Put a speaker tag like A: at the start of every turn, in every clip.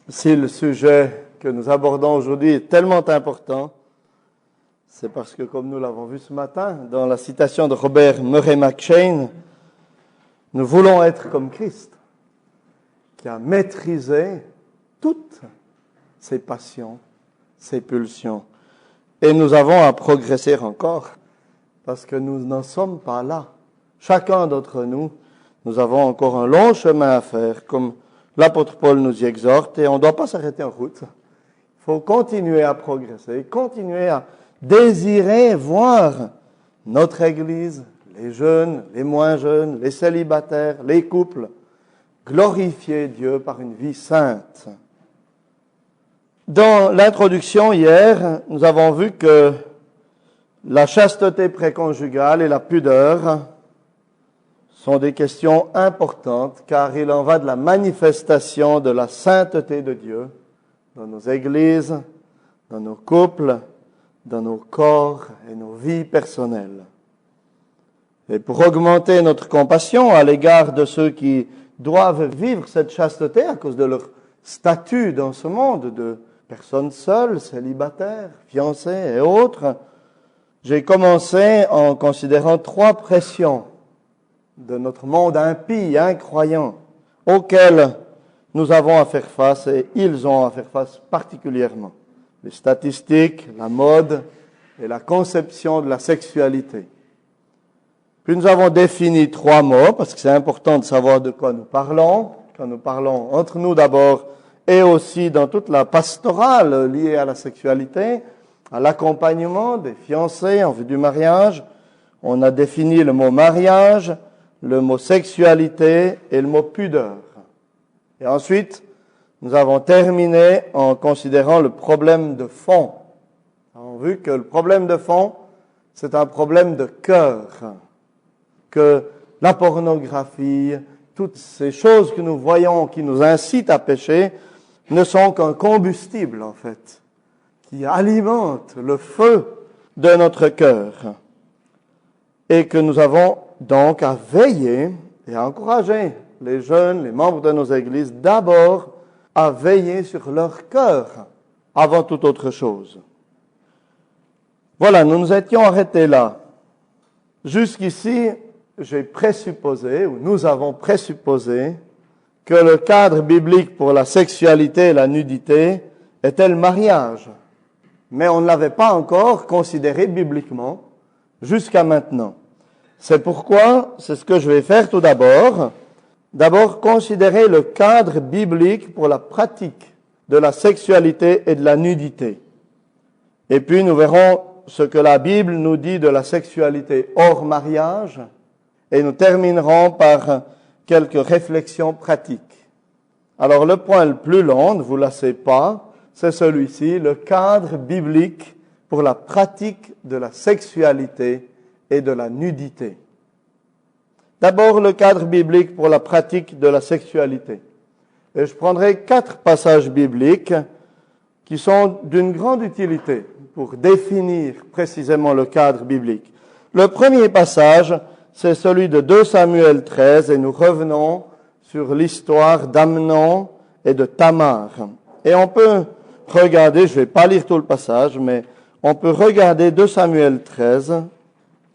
A: Si le sujet que nous abordons aujourd'hui est tellement important, c'est parce que, comme nous l'avons vu ce matin, dans la citation de Robert Murray McCheyne, nous voulons être comme Christ, qui a maîtrisé toutes ses passions, ses pulsions. Et nous avons à progresser encore, parce que nous n'en sommes pas là. Chacun d'entre nous, nous avons encore un long chemin à faire, comme l'apôtre Paul nous y exhorte, et on ne doit pas s'arrêter en route. Il faut continuer à progresser, continuer à désirer voir notre Église, les jeunes, les moins jeunes, les célibataires, les couples, glorifier Dieu par une vie sainte. Dans l'introduction hier, nous avons vu que la chasteté préconjugale et la pudeur sont des questions importantes, car il en va de la manifestation de la sainteté de Dieu dans nos églises, dans nos couples, dans nos corps et nos vies personnelles. Et pour augmenter notre compassion à l'égard de ceux qui doivent vivre cette chasteté à cause de leur statut dans ce monde, de personnes seules, célibataires, fiancées et autres, j'ai commencé en considérant 3 pressions de notre monde impie, incroyant, auxquelles nous avons à faire face et ils ont à faire face particulièrement. Les statistiques, la mode et la conception de la sexualité. Puis nous avons défini 3 mots, parce que c'est important de savoir de quoi nous parlons, quand nous parlons entre nous d'abord, et aussi dans toute la pastorale liée à la sexualité, à l'accompagnement des fiancés en vue du mariage. On a défini le mot mariage, le mot sexualité et le mot pudeur. Et ensuite, nous avons terminé en considérant le problème de fond. On a vu que le problème de fond, c'est un problème de cœur, que la pornographie, toutes ces choses que nous voyons qui nous incitent à pécher, ne sont qu'un combustible, en fait, qui alimente le feu de notre cœur. Et que nous avons donc à veiller et à encourager les jeunes, les membres de nos églises, d'abord à veiller sur leur cœur avant toute autre chose. Voilà, nous nous étions arrêtés là. Jusqu'ici, j'ai présupposé, ou nous avons présupposé, que le cadre biblique pour la sexualité et la nudité était le mariage. Mais on ne l'avait pas encore considéré bibliquement jusqu'à maintenant. C'est pourquoi, c'est ce que je vais faire tout d'abord. D'abord, considérer le cadre biblique pour la pratique de la sexualité et de la nudité. Et puis, nous verrons ce que la Bible nous dit de la sexualité hors mariage. Et nous terminerons par quelques réflexions pratiques. Alors, le point le plus long, ne vous lassez pas, c'est celui-ci, le cadre biblique pour la pratique de la sexualité et de la nudité. D'abord, le cadre biblique pour la pratique de la sexualité. Et je prendrai 4 passages bibliques qui sont d'une grande utilité pour définir précisément le cadre biblique. Le premier passage, c'est celui de 2 Samuel 13, et nous revenons sur l'histoire d'Amnon et de Tamar. Et on peut regarder, je ne vais pas lire tout le passage, mais on peut regarder 2 Samuel 13,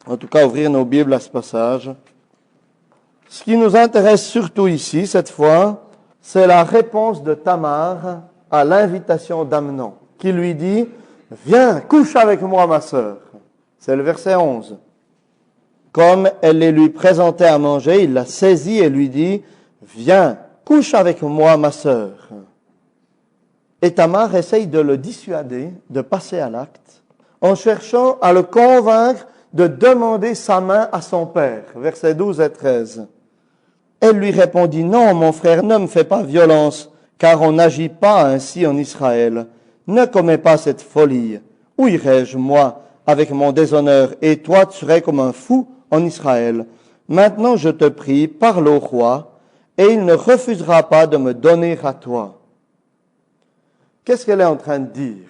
A: en tout cas ouvrir nos Bibles à ce passage. Ce qui nous intéresse surtout ici, cette fois, c'est la réponse de Tamar à l'invitation d'Amnon, qui lui dit « Viens, couche avec moi, ma sœur ». C'est le verset 11. Comme elle les lui présentait à manger, il la saisit et lui dit « Viens, couche avec moi, ma sœur ». Et Tamar essaye de le dissuader de passer à l'acte en cherchant à le convaincre de demander sa main à son père. Versets 12 et 13. Elle lui répondit « Non, mon frère, ne me fais pas violence, car on n'agit pas ainsi en Israël. Ne commets pas cette folie. Où irai-je, moi, avec mon déshonneur, et toi tu serais comme un fou en Israël. Maintenant, je te prie, parle au roi, et il ne refusera pas de me donner à toi. » Qu'est-ce qu'elle est en train de dire?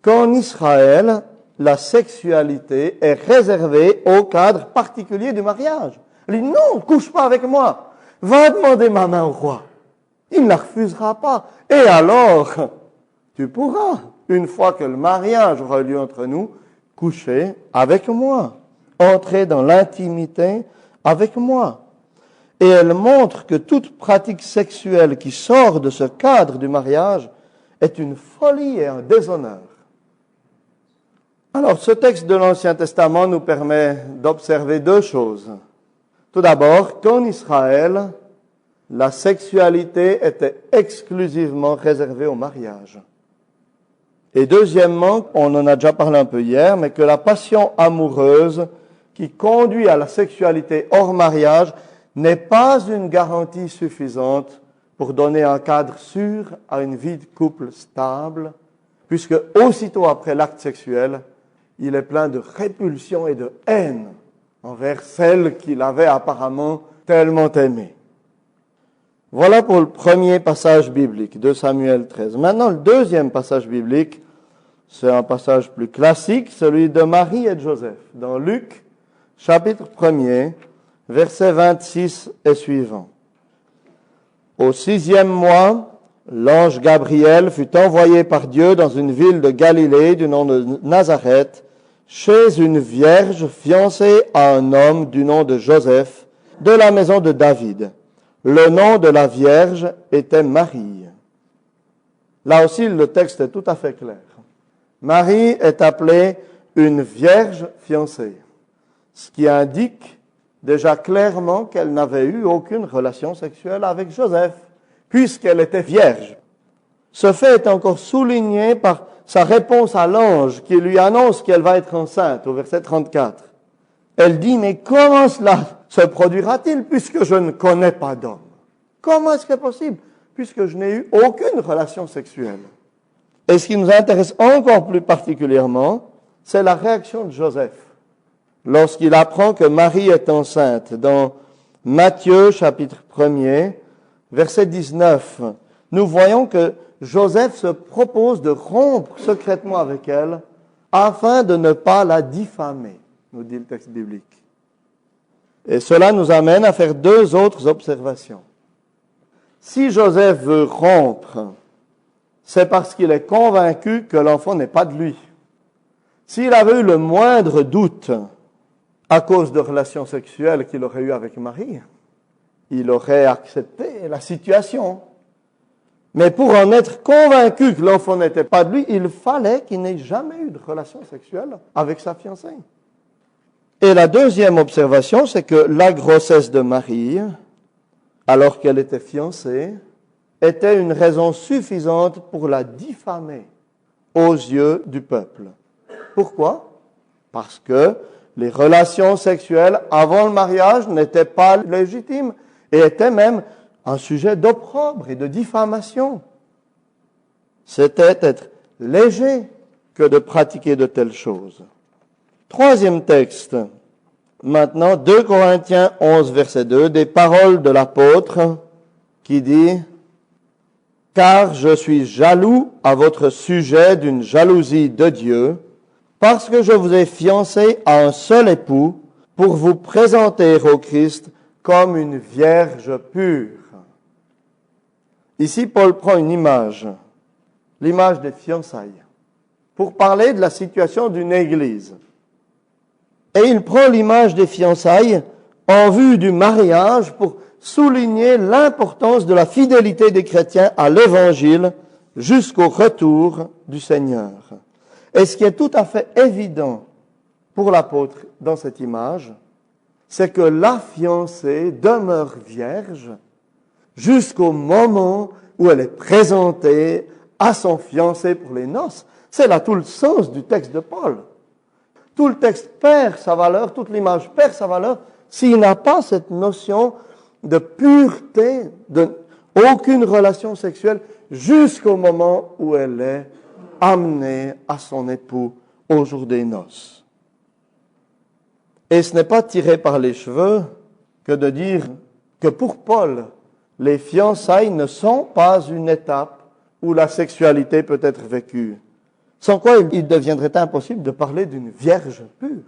A: Qu'en Israël, la sexualité est réservée au cadre particulier du mariage. Elle dit, non, couche pas avec moi. Va demander ma main au roi. Il ne la refusera pas. Et alors, tu pourras, une fois que le mariage aura eu lieu entre nous, coucher avec moi, entrer dans l'intimité avec moi. Et elle montre que toute pratique sexuelle qui sort de ce cadre du mariage est une folie et un déshonneur. Alors, ce texte de l'Ancien Testament nous permet d'observer deux choses. Tout d'abord, qu'en Israël, la sexualité était exclusivement réservée au mariage. Et deuxièmement, on en a déjà parlé un peu hier, mais que la passion amoureuse qui conduit à la sexualité hors mariage n'est pas une garantie suffisante pour donner un cadre sûr à une vie de couple stable, puisque aussitôt après l'acte sexuel, il est plein de répulsion et de haine envers celle qu'il avait apparemment tellement aimée. Voilà pour le premier passage biblique, 2 Samuel 13. Maintenant, le deuxième passage biblique, c'est un passage plus classique, celui de Marie et de Joseph, dans Luc, chapitre 1er, versets 26 et suivants. Au 6e mois, l'ange Gabriel fut envoyé par Dieu dans une ville de Galilée du nom de Nazareth, chez une vierge fiancée à un homme du nom de Joseph, de la maison de David. Le nom de la vierge était Marie. Là aussi, le texte est tout à fait clair. Marie est appelée une vierge fiancée, ce qui indique déjà clairement qu'elle n'avait eu aucune relation sexuelle avec Joseph, puisqu'elle était vierge. Ce fait est encore souligné par sa réponse à l'ange qui lui annonce qu'elle va être enceinte, au verset 34. Elle dit, mais comment cela se produira-t-il puisque je ne connais pas d'homme? Comment est-ce que c'est possible puisque je n'ai eu aucune relation sexuelle? Et ce qui nous intéresse encore plus particulièrement, c'est la réaction de Joseph lorsqu'il apprend que Marie est enceinte. Dans Matthieu chapitre 1er, verset 19, nous voyons que Joseph se propose de rompre secrètement avec elle afin de ne pas la diffamer, nous dit le texte biblique. Et cela nous amène à faire deux autres observations. Si Joseph veut rompre, c'est parce qu'il est convaincu que l'enfant n'est pas de lui. S'il avait eu le moindre doute à cause de relations sexuelles qu'il aurait eues avec Marie, il aurait accepté la situation. Mais pour en être convaincu que l'enfant n'était pas de lui, il fallait qu'il n'ait jamais eu de relation sexuelle avec sa fiancée. Et la deuxième observation, c'est que la grossesse de Marie, alors qu'elle était fiancée, était une raison suffisante pour la diffamer aux yeux du peuple. Pourquoi? Parce que les relations sexuelles avant le mariage n'étaient pas légitimes et étaient même un sujet d'opprobre et de diffamation. C'était être léger que de pratiquer de telles choses. Troisième texte, maintenant 2 Corinthiens 11, verset 2, des paroles de l'apôtre qui dit « Car je suis jaloux à votre sujet d'une jalousie de Dieu, parce que je vous ai fiancé à un seul époux pour vous présenter au Christ comme une vierge pure. » Ici, Paul prend une image, l'image des fiançailles, pour parler de la situation d'une église. Et il prend l'image des fiançailles en vue du mariage pour souligner l'importance de la fidélité des chrétiens à l'Évangile jusqu'au retour du Seigneur. Et ce qui est tout à fait évident pour l'apôtre dans cette image, c'est que la fiancée demeure vierge jusqu'au moment où elle est présentée à son fiancé pour les noces. C'est là tout le sens du texte de Paul. Tout le texte perd sa valeur, toute l'image perd sa valeur, s'il n'a pas cette notion de pureté, de aucune relation sexuelle, jusqu'au moment où elle est amenée à son époux au jour des noces. Et ce n'est pas tiré par les cheveux que de dire que pour Paul, les fiançailles ne sont pas une étape où la sexualité peut être vécue. Sans quoi il deviendrait impossible de parler d'une vierge pure.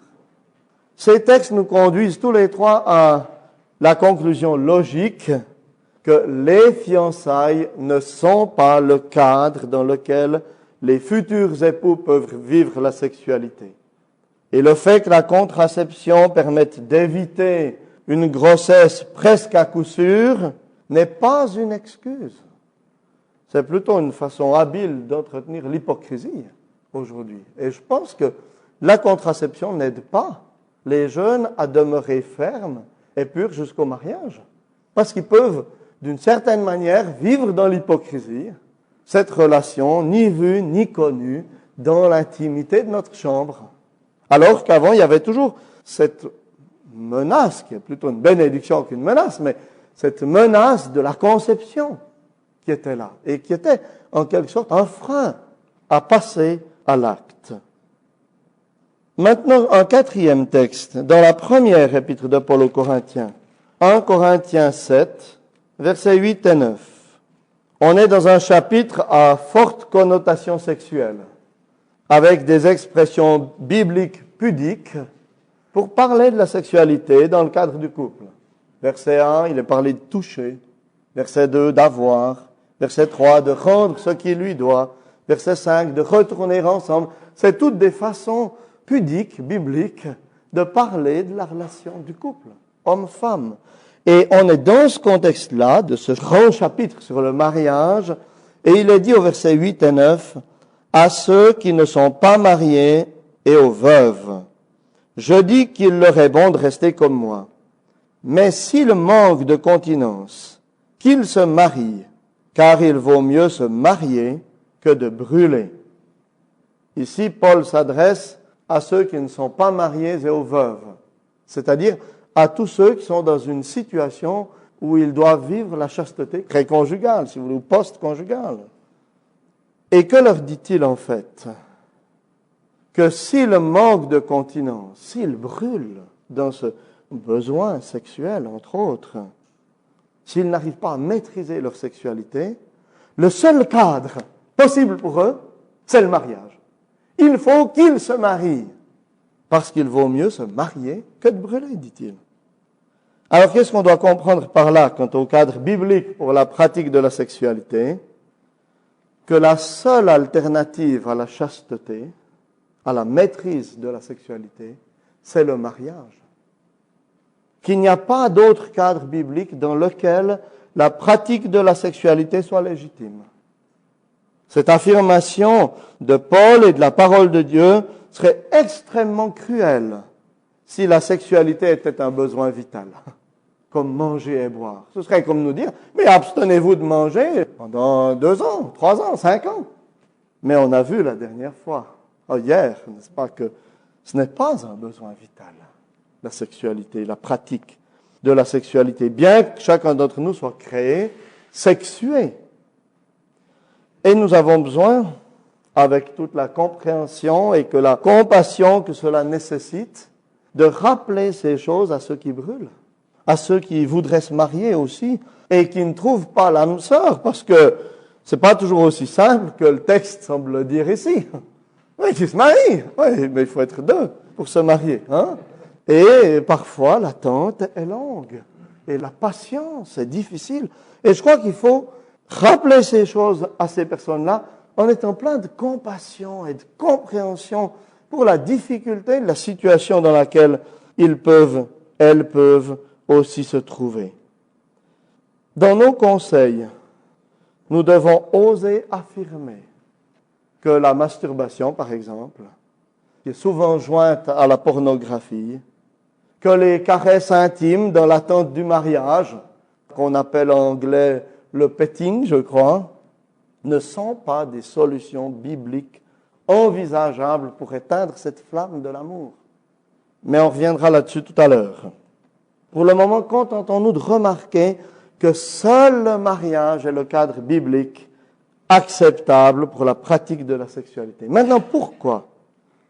A: Ces textes nous conduisent tous les trois à la conclusion logique que les fiançailles ne sont pas le cadre dans lequel les futurs époux peuvent vivre la sexualité. Et le fait que la contraception permette d'éviter une grossesse presque à coup sûr n'est pas une excuse. C'est plutôt une façon habile d'entretenir l'hypocrisie aujourd'hui. Et je pense que la contraception n'aide pas les jeunes à demeurer fermes et purs jusqu'au mariage. Parce qu'ils peuvent, d'une certaine manière, vivre dans l'hypocrisie, cette relation ni vue ni connue dans l'intimité de notre chambre. Alors qu'avant, il y avait toujours cette menace, qui est plutôt une bénédiction qu'une menace, mais cette menace de la conception qui était là et qui était en quelque sorte un frein à passer à l'acte. Maintenant, un quatrième texte, dans la première épître de Paul aux Corinthiens, 1 Corinthiens 7, versets 8 et 9. On est dans un chapitre à forte connotation sexuelle, avec des expressions bibliques pudiques pour parler de la sexualité dans le cadre du couple. Verset 1, il est parlé de toucher. Verset 2, d'avoir. Verset 3, de rendre ce qui lui doit. Verset 5, de retourner ensemble. C'est toutes des façons pudiques, bibliques, de parler de la relation du couple, homme-femme. Et on est dans ce contexte-là, de ce grand chapitre sur le mariage, et il est dit au verset 8 et 9, « À ceux qui ne sont pas mariés et aux veuves, je dis qu'il leur est bon de rester comme moi. Mais s'ils manquent de continence, qu'ils se marient, car il vaut mieux se marier que de brûler. » Ici, Paul s'adresse à ceux qui ne sont pas mariés et aux veuves, c'est-à-dire à tous ceux qui sont dans une situation où ils doivent vivre la chasteté pré-conjugale, si vous voulez, ou post-conjugale. Et que leur dit-il en fait? Que s'ils manquent de continence, s'ils brûlent dans ce besoin sexuel, entre autres, s'ils n'arrivent pas à maîtriser leur sexualité, le seul cadre possible pour eux, c'est le mariage. Il faut qu'ils se marient, parce qu'il vaut mieux se marier que de brûler, dit-il. Alors, qu'est-ce qu'on doit comprendre par là, quant au cadre biblique pour la pratique de la sexualité? Que la seule alternative à la chasteté, à la maîtrise de la sexualité, c'est le mariage. Qu'il n'y a pas d'autre cadre biblique dans lequel la pratique de la sexualité soit légitime. Cette affirmation de Paul et de la parole de Dieu serait extrêmement cruelle si la sexualité était un besoin vital, comme manger et boire. Ce serait comme nous dire, mais abstenez-vous de manger pendant 2 ans, 3 ans, 5 ans. Mais on a vu la dernière fois, hier, n'est-ce pas, que ce n'est pas un besoin vital, la sexualité, la pratique de la sexualité, bien que chacun d'entre nous soit créé, sexué. Et nous avons besoin, avec toute la compréhension et que la compassion que cela nécessite, de rappeler ces choses à ceux qui brûlent, à ceux qui voudraient se marier aussi, et qui ne trouvent pas l'âme sœur, parce que c'est pas toujours aussi simple que le texte semble le dire ici. Oui, qui se marie, oui, mais il faut être 2 pour se marier, hein. Et parfois, l'attente est longue, et la patience est difficile. Et je crois qu'il faut rappeler ces choses à ces personnes-là en étant plein de compassion et de compréhension pour la difficulté de la situation dans laquelle elles peuvent aussi se trouver. Dans nos conseils, nous devons oser affirmer que la masturbation, par exemple, qui est souvent jointe à la pornographie, que les caresses intimes dans l'attente du mariage, qu'on appelle en anglais le petting, je crois, ne sont pas des solutions bibliques envisageables pour éteindre cette flamme de l'amour. Mais on reviendra là-dessus tout à l'heure. Pour le moment, contentons-nous de remarquer que seul le mariage est le cadre biblique acceptable pour la pratique de la sexualité. Maintenant, pourquoi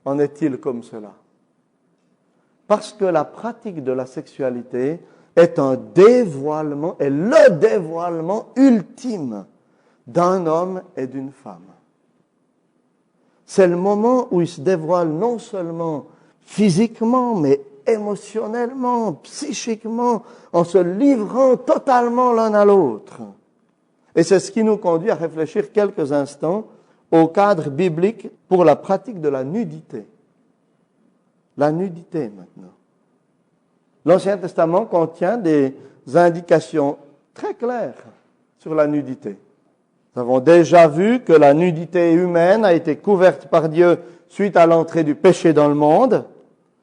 A: en est-il comme cela? Parce que la pratique de la sexualité est un dévoilement, est le dévoilement ultime d'un homme et d'une femme. C'est le moment où ils se dévoilent non seulement physiquement, mais émotionnellement, psychiquement, en se livrant totalement l'un à l'autre. Et c'est ce qui nous conduit à réfléchir quelques instants au cadre biblique pour la pratique de la nudité. La nudité maintenant. L'Ancien Testament contient des indications très claires sur la nudité. Nous avons déjà vu que la nudité humaine a été couverte par Dieu suite à l'entrée du péché dans le monde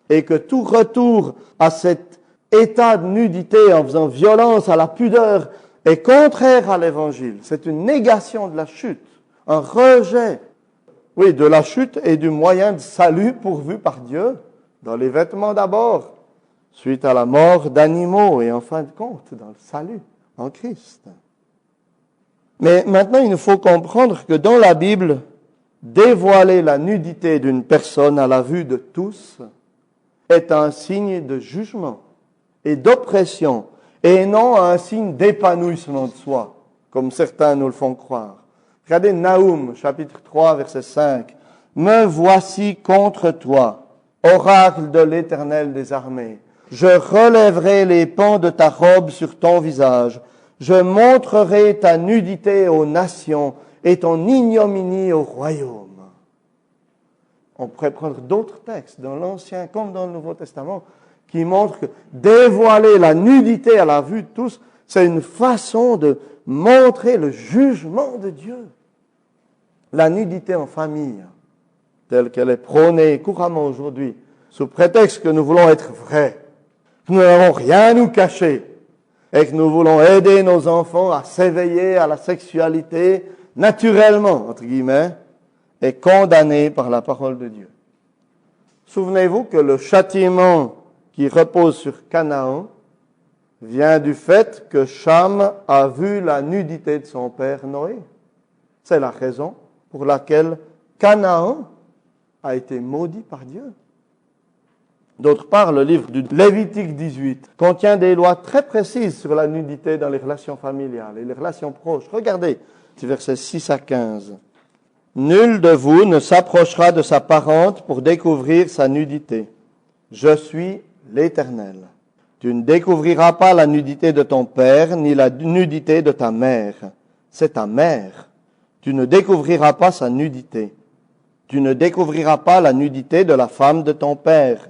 A: et que tout retour à cet état de nudité en faisant violence à la pudeur est contraire à l'Évangile. C'est une négation de la chute, un rejet, oui, de la chute et du moyen de salut pourvu par Dieu, dans les vêtements d'abord, suite à la mort d'animaux et en fin de compte, dans le salut en Christ. Mais maintenant, il nous faut comprendre que dans la Bible, dévoiler la nudité d'une personne à la vue de tous est un signe de jugement et d'oppression et non un signe d'épanouissement de soi, comme certains nous le font croire. Regardez Naoum, chapitre 3, verset 5. « Me voici contre toi, oracle de l'Éternel des armées. Je relèverai les pans de ta robe sur ton visage. Je montrerai ta nudité aux nations et ton ignominie au royaume. » On pourrait prendre d'autres textes dans l'Ancien comme dans le Nouveau Testament qui montrent que dévoiler la nudité à la vue de tous, c'est une façon de montrer le jugement de Dieu. La nudité en famille, telle qu'elle est prônée couramment aujourd'hui, sous prétexte que nous voulons être vrais, que nous n'avons rien à nous cacher, et que nous voulons aider nos enfants à s'éveiller à la sexualité naturellement, entre guillemets, est condamnée par la parole de Dieu. Souvenez-vous que le châtiment qui repose sur Canaan vient du fait que Cham a vu la nudité de son père Noé. C'est la raison pour laquelle Canaan a été maudit par Dieu. D'autre part, le livre du Lévitique 18 contient des lois très précises sur la nudité dans les relations familiales et les relations proches. Regardez, versets 6 à 15. « Nul de vous ne s'approchera de sa parente pour découvrir sa nudité. Je suis l'Éternel. Tu ne découvriras pas la nudité de ton père, ni la nudité de ta mère. C'est ta mère. Tu ne découvriras pas sa nudité. Tu ne découvriras pas la nudité de la femme de ton père.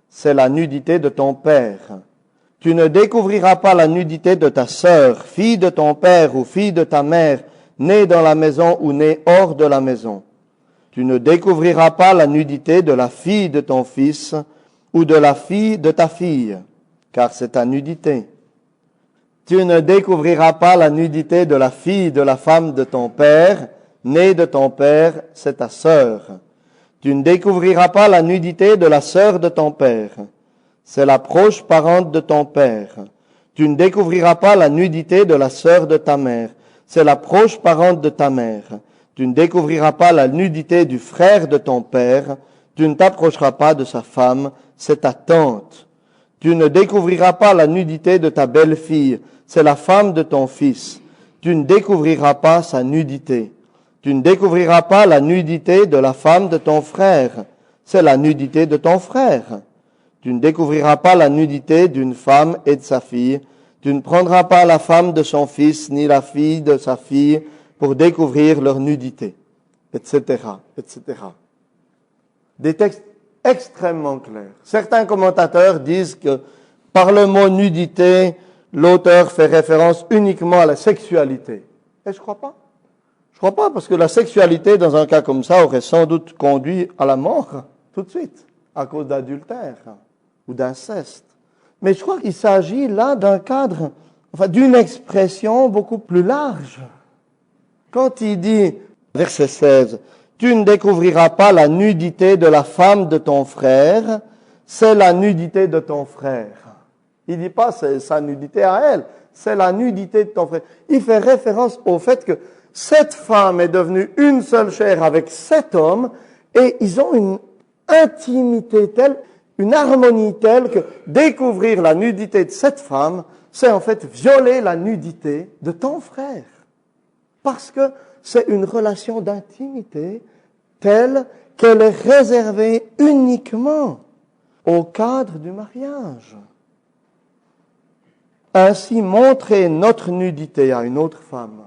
A: C'est la nudité de ton père. Tu ne découvriras pas la nudité de ta sœur, fille de ton père ou fille de ta mère, née dans la maison ou née hors de la maison. Tu ne découvriras pas la nudité de la fille de ton fils ou de la fille de ta fille, car c'est ta nudité. Tu ne découvriras pas la nudité de la fille de la femme de ton père, née de ton père, c'est ta sœur. Tu ne découvriras pas la nudité de la sœur de ton père, c'est la proche parente de ton père. Tu ne découvriras pas la nudité de la sœur de ta mère, c'est la proche parente de ta mère. Tu ne découvriras pas la nudité du frère de ton père, tu ne t'approcheras pas de sa femme, c'est ta tante. Tu ne découvriras pas la nudité de ta belle-fille, c'est la femme de ton fils. Tu ne découvriras pas sa nudité. Tu ne découvriras pas la nudité de la femme de ton frère, c'est la nudité de ton frère. Tu ne découvriras pas la nudité d'une femme et de sa fille. Tu ne prendras pas la femme de son fils, ni la fille de sa fille, pour découvrir leur nudité, etc., etc. Des textes extrêmement clairs. Certains commentateurs disent que par le mot nudité, l'auteur fait référence uniquement à la sexualité. Et je crois pas. Je crois pas, parce que la sexualité, dans un cas comme ça, aurait sans doute conduit à la mort, tout de suite, à cause d'adultère ou d'inceste. Mais je crois qu'il s'agit là d'un cadre, enfin d'une expression beaucoup plus large. Quand il dit, verset 16, « Tu ne découvriras pas la nudité de la femme de ton frère, c'est la nudité de ton frère. » Il ne dit pas c'est sa nudité à elle, c'est la nudité de ton frère. Il fait référence au fait que cette femme est devenue une seule chair avec cet homme et ils ont une intimité telle, une harmonie telle que découvrir la nudité de cette femme, c'est en fait violer la nudité de ton frère. Parce que c'est une relation d'intimité telle qu'elle est réservée uniquement au cadre du mariage. Ainsi, montrer notre nudité à une autre femme,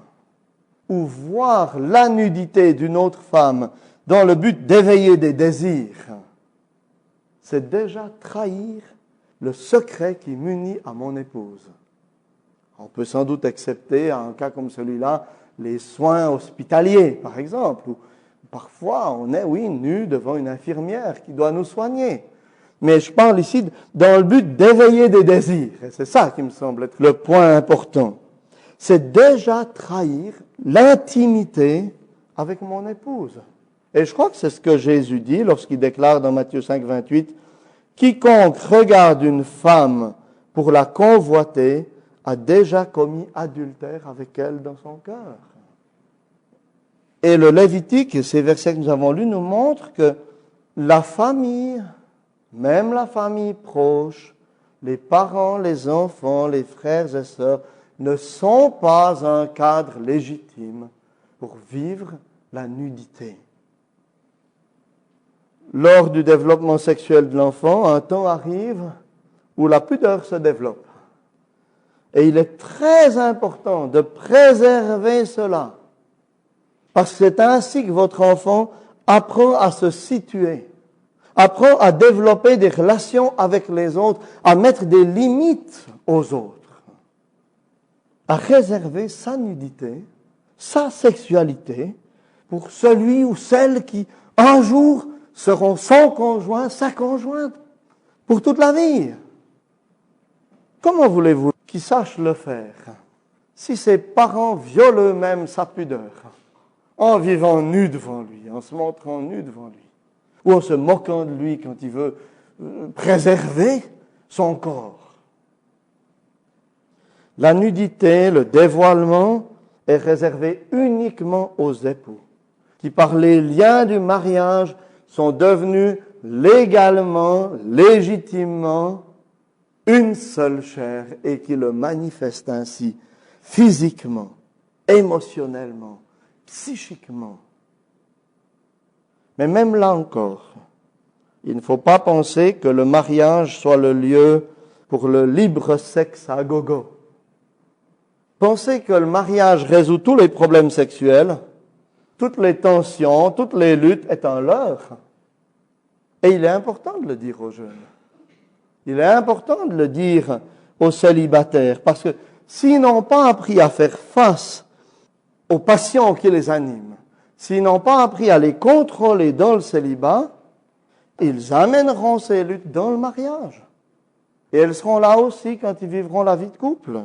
A: ou voir la nudité d'une autre femme dans le but d'éveiller des désirs, c'est déjà trahir le secret qui m'unit à mon épouse. On peut sans doute accepter, en un cas comme celui-là, les soins hospitaliers, par exemple, où parfois on est, oui, nu devant une infirmière qui doit nous soigner. Mais je parle ici dans le but d'éveiller des désirs. Et c'est ça qui me semble être le point important. C'est déjà trahir l'intimité avec mon épouse. Et je crois que c'est ce que Jésus dit lorsqu'il déclare dans Matthieu 5, 28, « Quiconque regarde une femme pour la convoiter a déjà commis adultère avec elle dans son cœur. » Et le Lévitique, ces versets que nous avons lus, nous montrent que la famille, même la famille proche, les parents, les enfants, les frères et sœurs, ne sont pas un cadre légitime pour vivre la nudité. Lors du développement sexuel de l'enfant, un temps arrive où la pudeur se développe. Et il est très important de préserver cela, parce que c'est ainsi que votre enfant apprend à se situer, apprend à développer des relations avec les autres, à mettre des limites aux autres, à réserver sa nudité, sa sexualité pour celui ou celle qui, un jour, seront son conjoint, sa conjointe, pour toute la vie. Comment voulez-vous qu'il sache le faire si ses parents violent eux-mêmes sa pudeur, en vivant nu devant lui, en se montrant nu devant lui, ou en se moquant de lui quand il veut préserver son corps? La nudité, le dévoilement est réservé uniquement aux époux, qui par les liens du mariage sont devenus légalement, légitimement, une seule chair et qui le manifestent ainsi physiquement, émotionnellement, psychiquement. Mais même là encore, il ne faut pas penser que le mariage soit le lieu pour le libre sexe à gogo. Penser que le mariage résout tous les problèmes sexuels, toutes les tensions, toutes les luttes est un leurre. Et il est important de le dire aux jeunes. Il est important de le dire aux célibataires, parce que s'ils n'ont pas appris à faire face aux passions qui les animent, s'ils n'ont pas appris à les contrôler dans le célibat, ils amèneront ces luttes dans le mariage. Et elles seront là aussi quand ils vivront la vie de couple.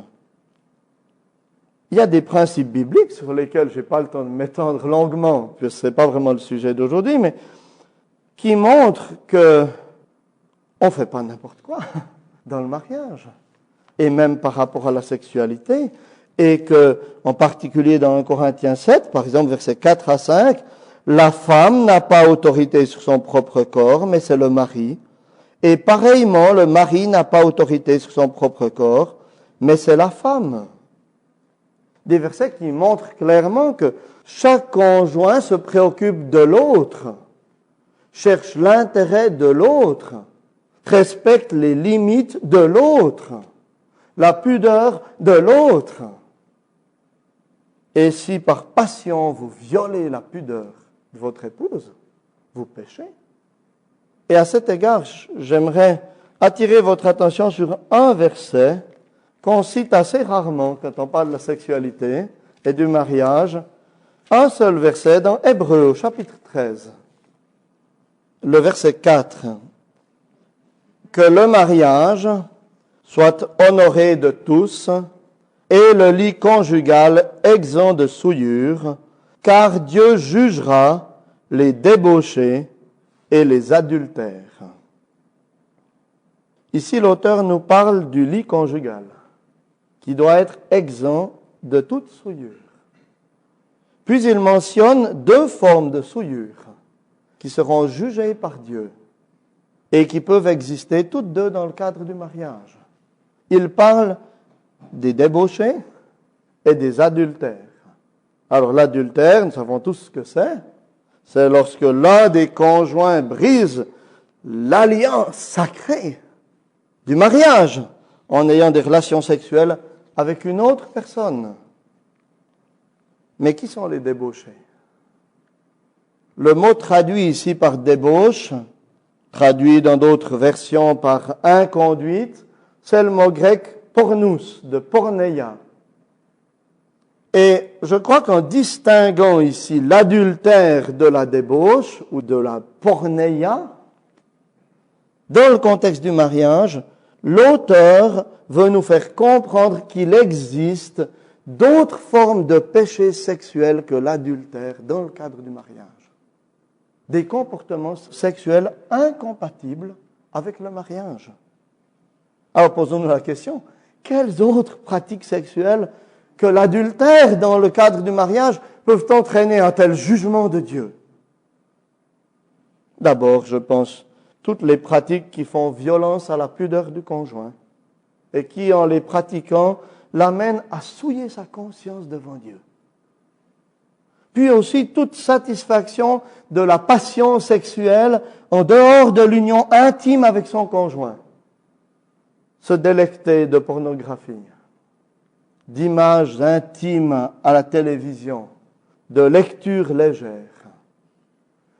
A: Il y a des principes bibliques sur lesquels je n'ai pas le temps de m'étendre longuement, puisque ce n'est pas vraiment le sujet d'aujourd'hui, mais qui montrent que on ne fait pas n'importe quoi dans le mariage, et même par rapport à la sexualité, et que, en particulier dans 1 Corinthiens 7, par exemple, versets 4 à 5, la femme n'a pas autorité sur son propre corps, mais c'est le mari, et pareillement, le mari n'a pas autorité sur son propre corps, mais c'est la femme. Des versets qui montrent clairement que chaque conjoint se préoccupe de l'autre, cherche l'intérêt de l'autre, respecte les limites de l'autre, la pudeur de l'autre. Et si par passion vous violez la pudeur de votre épouse, vous péchez. Et à cet égard, j'aimerais attirer votre attention sur un verset qu'on cite assez rarement quand on parle de la sexualité et du mariage. Un seul verset dans Hébreux, au chapitre 13. Le verset 4. Que le mariage soit honoré de tous et le lit conjugal exempt de souillure, car Dieu jugera les débauchés et les adultères. Ici, l'auteur nous parle du lit conjugal, qui doit être exempt de toute souillure. Puis il mentionne deux formes de souillure qui seront jugées par Dieu et qui peuvent exister toutes deux dans le cadre du mariage. Il parle des débauchés et des adultères. Alors l'adultère, nous savons tous ce que c'est. C'est lorsque l'un des conjoints brise l'alliance sacrée du mariage en ayant des relations sexuelles avec une autre personne. Mais qui sont les débauchés? Le mot traduit ici par débauche, traduit dans d'autres versions par inconduite, c'est le mot grec pornous, de porneia. Et je crois qu'en distinguant ici l'adultère de la débauche ou de la porneia, dans le contexte du mariage, l'auteur veut nous faire comprendre qu'il existe d'autres formes de péché sexuel que l'adultère dans le cadre du mariage. Des comportements sexuels incompatibles avec le mariage. Alors posons-nous la question, quelles autres pratiques sexuelles que l'adultère dans le cadre du mariage peuvent entraîner un tel jugement de Dieu? D'abord, je pense, toutes les pratiques qui font violence à la pudeur du conjoint et qui, en les pratiquant, l'amènent à souiller sa conscience devant Dieu. Puis aussi toute satisfaction de la passion sexuelle en dehors de l'union intime avec son conjoint. Se délecter de pornographie, d'images intimes à la télévision, de lectures légères,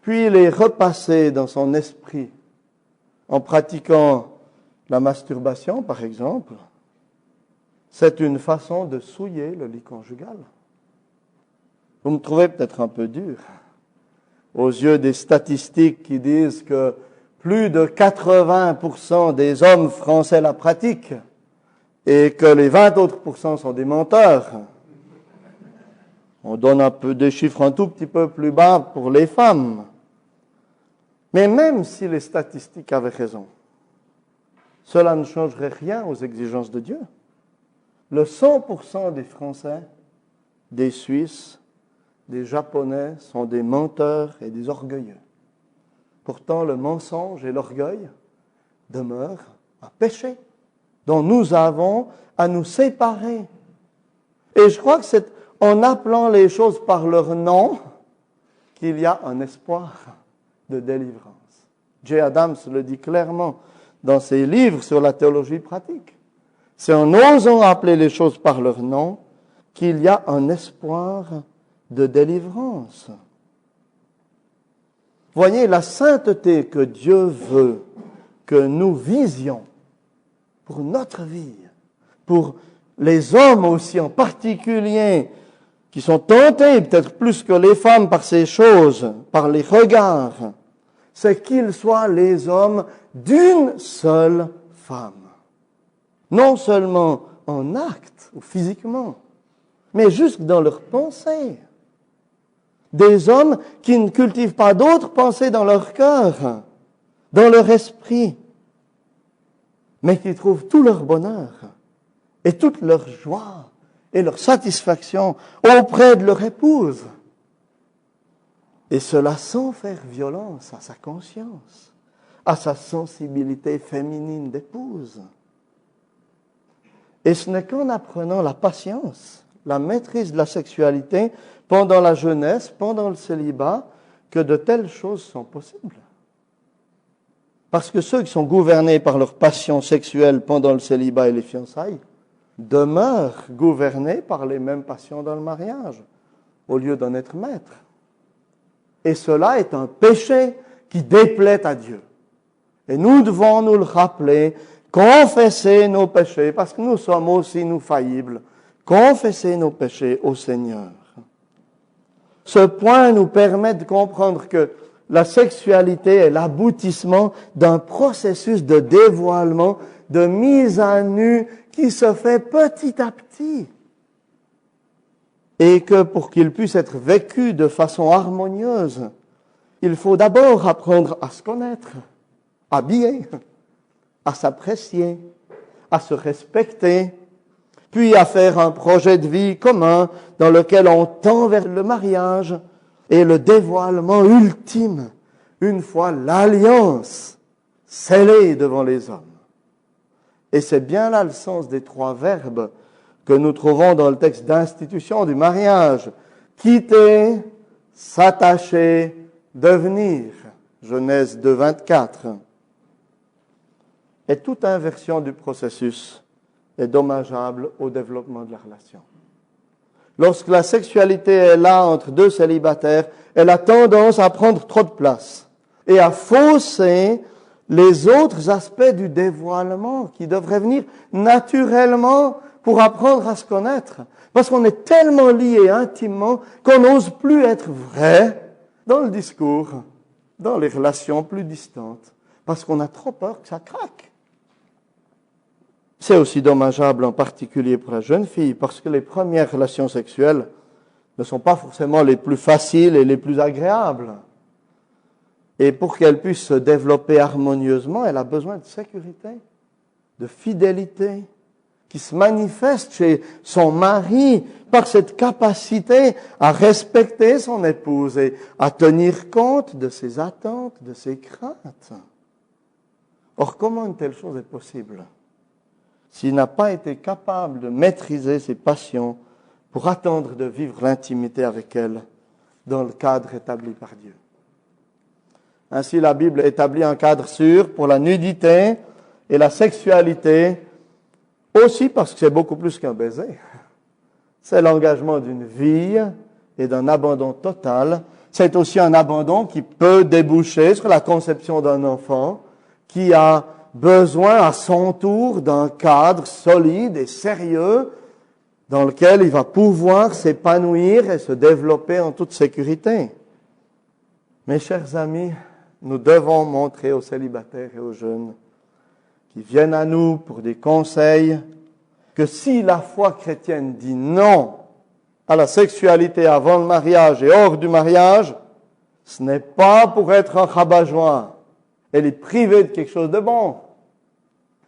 A: puis les repasser dans son esprit en pratiquant la masturbation, par exemple, c'est une façon de souiller le lit conjugal. Vous me trouvez peut-être un peu dur aux yeux des statistiques qui disent que plus de 80% des hommes français la pratiquent et que les 20 autres pourcents sont des menteurs. On donne un peu des chiffres un tout petit peu plus bas pour les femmes. Mais même si les statistiques avaient raison, cela ne changerait rien aux exigences de Dieu. Le 100% des Français, des Suisses, des Japonais sont des menteurs et des orgueilleux. Pourtant, le mensonge et l'orgueil demeurent un péché dont nous avons à nous séparer. Et je crois que c'est en appelant les choses par leur nom qu'il y a un espoir de délivrance. J. Adams le dit clairement dans ses livres sur la théologie pratique. C'est en osant appeler les choses par leur nom qu'il y a un espoir de délivrance. Voyez, la sainteté que Dieu veut que nous visions pour notre vie, pour les hommes aussi en particulier, qui sont tentés peut-être plus que les femmes par ces choses, par les regards, c'est qu'ils soient les hommes d'une seule femme. Non seulement en acte ou physiquement, mais jusque dans leurs pensées. Des hommes qui ne cultivent pas d'autres pensées dans leur cœur, dans leur esprit, mais qui trouvent tout leur bonheur et toute leur joie et leur satisfaction auprès de leur épouse. Et cela sans faire violence à sa conscience, à sa sensibilité féminine d'épouse. Et ce n'est qu'en apprenant la patience, la maîtrise de la sexualité pendant la jeunesse, pendant le célibat, que de telles choses sont possibles. Parce que ceux qui sont gouvernés par leur passion sexuelle pendant le célibat et les fiançailles demeurent gouvernés par les mêmes passions dans le mariage, au lieu d'en être maîtres. Et cela est un péché qui déplaît à Dieu. Et nous devons nous le rappeler, confesser nos péchés, parce que nous sommes aussi, nous, faillibles. Confesser nos péchés au Seigneur. Ce point nous permet de comprendre que la sexualité est l'aboutissement d'un processus de dévoilement, de mise à nu qui se fait petit à petit. Et que pour qu'il puisse être vécu de façon harmonieuse, il faut d'abord apprendre à se connaître, à bien, à s'apprécier, à se respecter, puis à faire un projet de vie commun dans lequel on tend vers le mariage et le dévoilement ultime, une fois l'alliance scellée devant les hommes. Et c'est bien là le sens des 3 verbes que nous trouvons dans le texte d'institution du mariage. Quitter, s'attacher, devenir. Genèse 2, 24. Et toute inversion du processus est dommageable au développement de la relation. Lorsque la sexualité est là entre deux célibataires, elle a tendance à prendre trop de place et à fausser les autres aspects du dévoilement qui devraient venir naturellement pour apprendre à se connaître. Parce qu'on est tellement liés intimement qu'on n'ose plus être vrai dans le discours, dans les relations plus distantes, parce qu'on a trop peur que ça craque. C'est aussi dommageable en particulier pour la jeune fille, parce que les premières relations sexuelles ne sont pas forcément les plus faciles et les plus agréables. Et pour qu'elle puisse se développer harmonieusement, elle a besoin de sécurité, de fidélité, qui se manifeste chez son mari par cette capacité à respecter son épouse et à tenir compte de ses attentes, de ses craintes. Or, comment une telle chose est possible s'il n'a pas été capable de maîtriser ses passions pour attendre de vivre l'intimité avec elle dans le cadre établi par Dieu? Ainsi, la Bible établit un cadre sûr pour la nudité et la sexualité, aussi parce que c'est beaucoup plus qu'un baiser. C'est l'engagement d'une vie et d'un abandon total. C'est aussi un abandon qui peut déboucher sur la conception d'un enfant qui a besoin à son tour d'un cadre solide et sérieux dans lequel il va pouvoir s'épanouir et se développer en toute sécurité. Mes chers amis, nous devons montrer aux célibataires et aux jeunes qui viennent à nous pour des conseils que si la foi chrétienne dit non à la sexualité avant le mariage et hors du mariage, ce n'est pas pour être un rabat-joie et les priver de quelque chose de bon.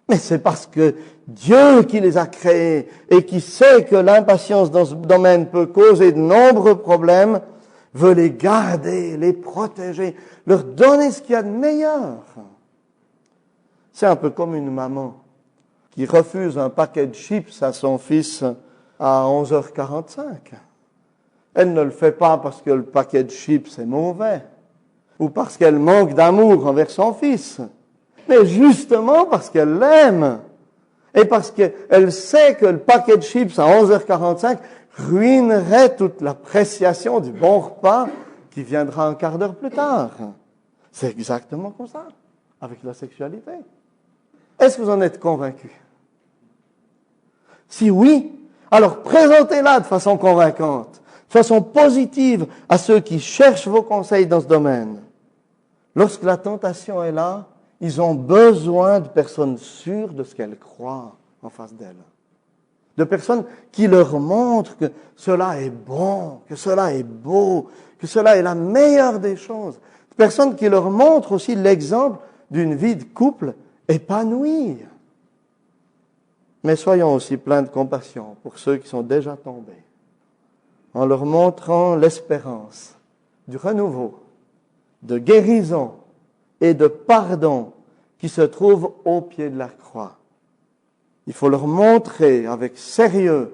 A: Mais c'est parce que Dieu qui les a créés et qui sait que l'impatience dans ce domaine peut causer de nombreux problèmes, veut les garder, les protéger, leur donner ce qu'il y a de meilleur. C'est un peu comme une maman qui refuse un paquet de chips à son fils à 11h45. Elle ne le fait pas parce que le paquet de chips est mauvais ou parce qu'elle manque d'amour envers son fils, mais justement parce qu'elle l'aime et parce qu'elle sait que le paquet de chips à 11h45 ruinerait toute l'appréciation du bon repas qui viendra un quart d'heure plus tard. C'est exactement comme ça avec la sexualité. Est-ce que vous en êtes convaincus? Si oui, alors présentez-la de façon convaincante, de façon positive à ceux qui cherchent vos conseils dans ce domaine. Lorsque la tentation est là, ils ont besoin de personnes sûres de ce qu'elles croient en face d'elles. De personnes qui leur montrent que cela est bon, que cela est beau, que cela est la meilleure des choses. De personnes qui leur montrent aussi l'exemple d'une vie de couple épanouie. Mais soyons aussi pleins de compassion pour ceux qui sont déjà tombés, en leur montrant l'espérance du renouveau, de guérison et de pardon qui se trouve au pied de la croix. Il faut leur montrer avec sérieux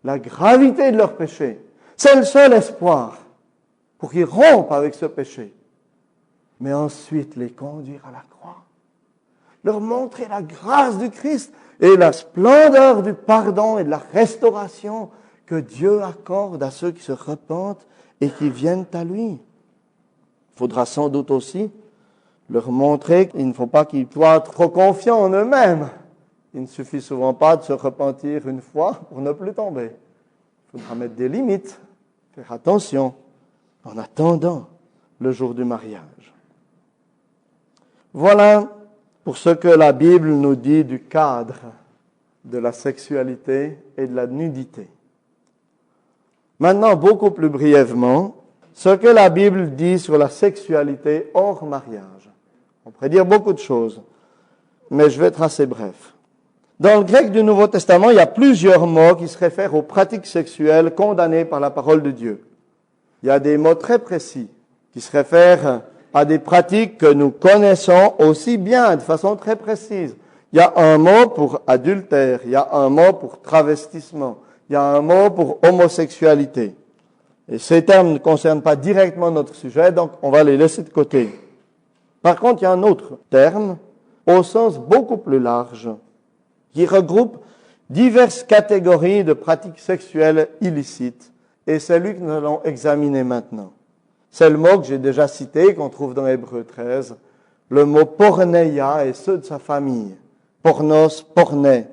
A: la gravité de leur péché. C'est le seul espoir pour qu'ils rompent avec ce péché. Mais ensuite les conduire à la croix. Leur montrer la grâce du Christ et la splendeur du pardon et de la restauration que Dieu accorde à ceux qui se repentent et qui viennent à lui. Il faudra sans doute aussi leur montrer qu'il ne faut pas qu'ils soient trop confiants en eux-mêmes. Il ne suffit souvent pas de se repentir une fois pour ne plus tomber. Il faudra mettre des limites, faire attention en attendant le jour du mariage. Voilà pour ce que la Bible nous dit du cadre de la sexualité et de la nudité. Maintenant, beaucoup plus brièvement, ce que la Bible dit sur la sexualité hors mariage. On pourrait dire beaucoup de choses, mais je vais être assez bref. Dans le grec du Nouveau Testament, il y a plusieurs mots qui se réfèrent aux pratiques sexuelles condamnées par la parole de Dieu. Il y a des mots très précis qui se réfèrent à des pratiques que nous connaissons aussi bien, de façon très précise. Il y a un mot pour adultère, il y a un mot pour travestissement, il y a un mot pour homosexualité. Et ces termes ne concernent pas directement notre sujet, donc on va les laisser de côté. Par contre, il y a un autre terme, au sens beaucoup plus large, qui regroupe diverses catégories de pratiques sexuelles illicites, et c'est lui que nous allons examiner maintenant. C'est le mot que j'ai déjà cité, qu'on trouve dans Hébreux 13, le mot porneia et ceux de sa famille, pornos, porné,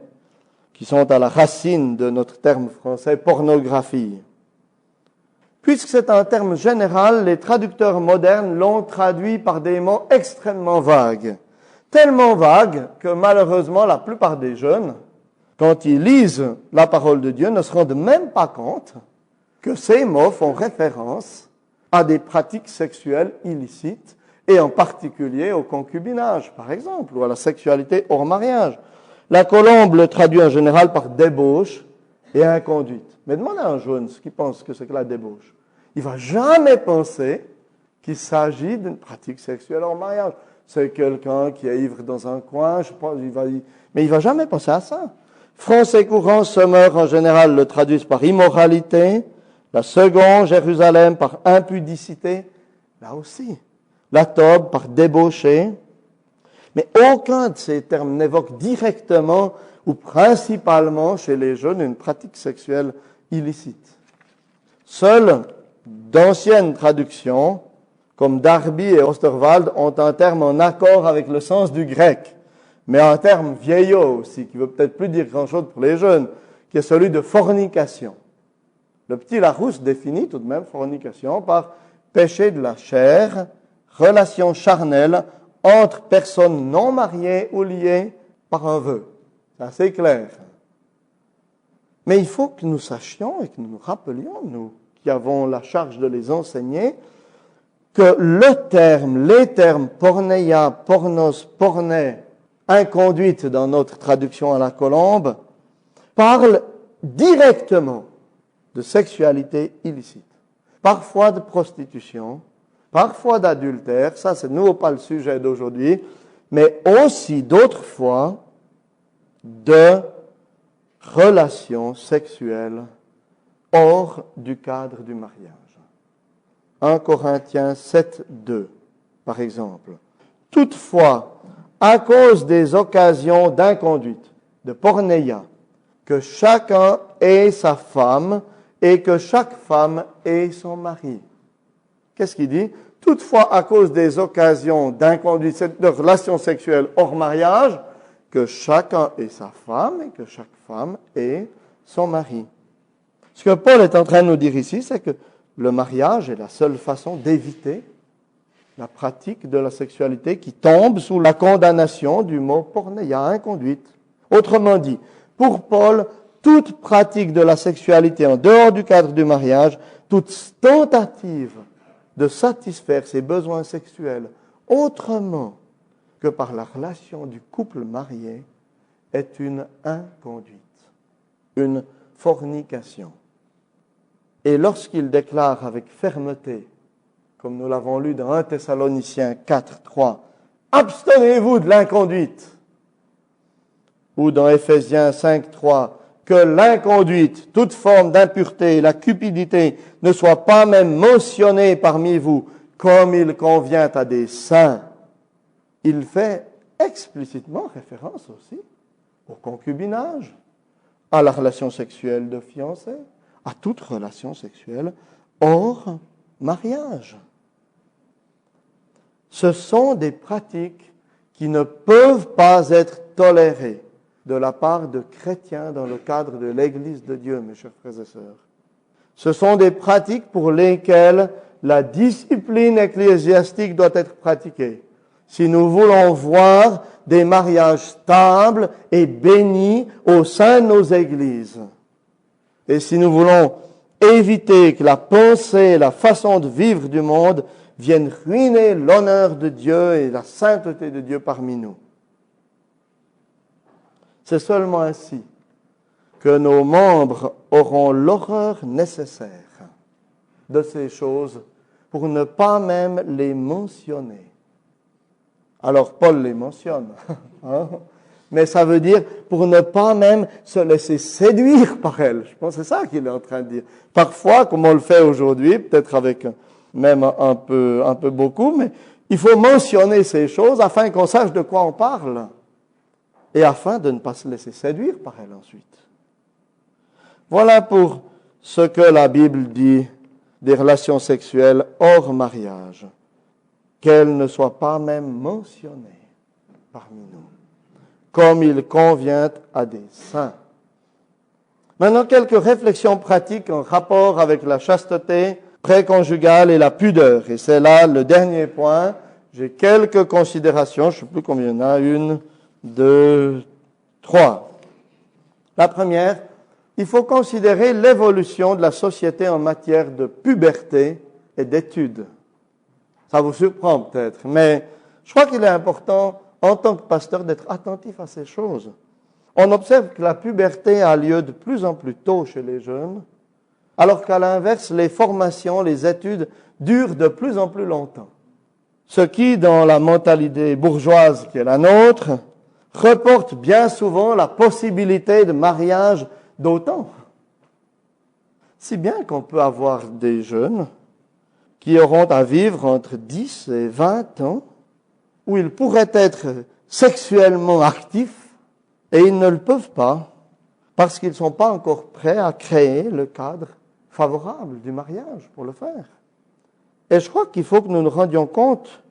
A: qui sont à la racine de notre terme français pornographie. Puisque c'est un terme général, les traducteurs modernes l'ont traduit par des mots extrêmement vagues. Tellement vagues que malheureusement la plupart des jeunes, quand ils lisent la parole de Dieu, ne se rendent même pas compte que ces mots font référence à des pratiques sexuelles illicites, et en particulier au concubinage, par exemple, ou à la sexualité hors mariage. La Colombe le traduit en général par débauche et inconduite. Mais demandez à un jeune ce qu'il pense que c'est que la débauche. Il ne va jamais penser qu'il s'agit d'une pratique sexuelle hors mariage. C'est quelqu'un qui est ivre dans un coin, mais il ne va jamais penser à ça. Français courant, Sommer en général le traduisent par immoralité, la seconde, Jérusalem, par impudicité, là aussi. La Tobe par débauché. Mais aucun de ces termes n'évoque directement ou principalement chez les jeunes une pratique sexuelle illicite. Seules d'anciennes traductions, comme Darby et Osterwald, ont un terme en accord avec le sens du grec, mais un terme vieillot aussi, qui ne veut peut-être plus dire grand-chose pour les jeunes, qui est celui de fornication. Le petit Larousse définit tout de même fornication par péché de la chair, relation charnelle entre personnes non mariées ou liées par un vœu. C'est assez clair. Mais il faut que nous sachions et que nous nous rappelions, nous qui avons la charge de les enseigner, que les termes porneia, pornos, porné, inconduite dans notre traduction à la Colombe, parlent directement de sexualité illicite, parfois de prostitution, parfois d'adultère, ça c'est de nouveau pas le sujet d'aujourd'hui, mais aussi d'autres fois de relations sexuelles hors du cadre du mariage. 1 Corinthiens 7, 2, par exemple. Toutefois, à cause des occasions d'inconduite, de porneia, que chacun ait sa femme et que chaque femme ait son mari. Qu'est-ce qu'il dit? Toutefois, à cause des occasions d'inconduite, de relations sexuelles hors mariage, que chacun ait sa femme et que chaque femme ait son mari. Ce que Paul est en train de nous dire ici, c'est que le mariage est la seule façon d'éviter la pratique de la sexualité qui tombe sous la condamnation du mot porneia, inconduite. Autrement dit, pour Paul, toute pratique de la sexualité en dehors du cadre du mariage, toute tentative de satisfaire ses besoins sexuels autrement que par la relation du couple marié est une inconduite, une fornication. Et lorsqu'il déclare avec fermeté, comme nous l'avons lu dans 1 Thessaloniciens 4, 3, « Abstenez-vous de l'inconduite » ou dans Éphésiens 5, 3, « Que l'inconduite, toute forme d'impureté, la cupidité ne soit pas même mentionnée parmi vous comme il convient à des saints. » Il fait explicitement référence aussi au concubinage, à la relation sexuelle de fiancés, à toute relation sexuelle hors mariage. Ce sont des pratiques qui ne peuvent pas être tolérées de la part de chrétiens dans le cadre de l'Église de Dieu, mes chers frères et sœurs. Ce sont des pratiques pour lesquelles la discipline ecclésiastique doit être pratiquée. Si nous voulons voir des mariages stables et bénis au sein de nos églises, et si nous voulons éviter que la pensée, la façon de vivre du monde viennent ruiner l'honneur de Dieu et la sainteté de Dieu parmi nous. C'est seulement ainsi que nos membres auront l'horreur nécessaire de ces choses pour ne pas même les mentionner. Alors Paul les mentionne, hein? Mais ça veut dire pour ne pas même se laisser séduire par elles. Je pense que c'est ça qu'il est en train de dire. Parfois, comme on le fait aujourd'hui, peut-être avec même un peu beaucoup, mais Il faut mentionner ces choses afin qu'on sache de quoi on parle et afin de ne pas se laisser séduire par elles ensuite. Voilà pour ce que la Bible dit des relations sexuelles hors mariage, qu'elles ne soient pas même mentionnées parmi nous, comme il convient à des saints. Maintenant, quelques réflexions pratiques en rapport avec la chasteté préconjugale et la pudeur. Et c'est là le dernier point. J'ai quelques considérations, je ne sais plus combien il y en a, 1, 2, 3. La première, il faut considérer l'évolution de la société en matière de puberté et d'études. Ça vous surprend peut-être, mais je crois qu'il est important, en tant que pasteur, d'être attentif à ces choses. On observe que la puberté a lieu de plus en plus tôt chez les jeunes, alors qu'à l'inverse, les formations, les études durent de plus en plus longtemps. Ce qui, dans la mentalité bourgeoise qui est la nôtre, reporte bien souvent la possibilité de mariage d'autant. Si bien qu'on peut avoir des jeunes qui auront à vivre entre 10 et 20 ans, où ils pourraient être sexuellement actifs, et ils ne le peuvent pas, parce qu'ils ne sont pas encore prêts à créer le cadre favorable du mariage pour le faire. Et je crois qu'il faut que nous nous rendions compte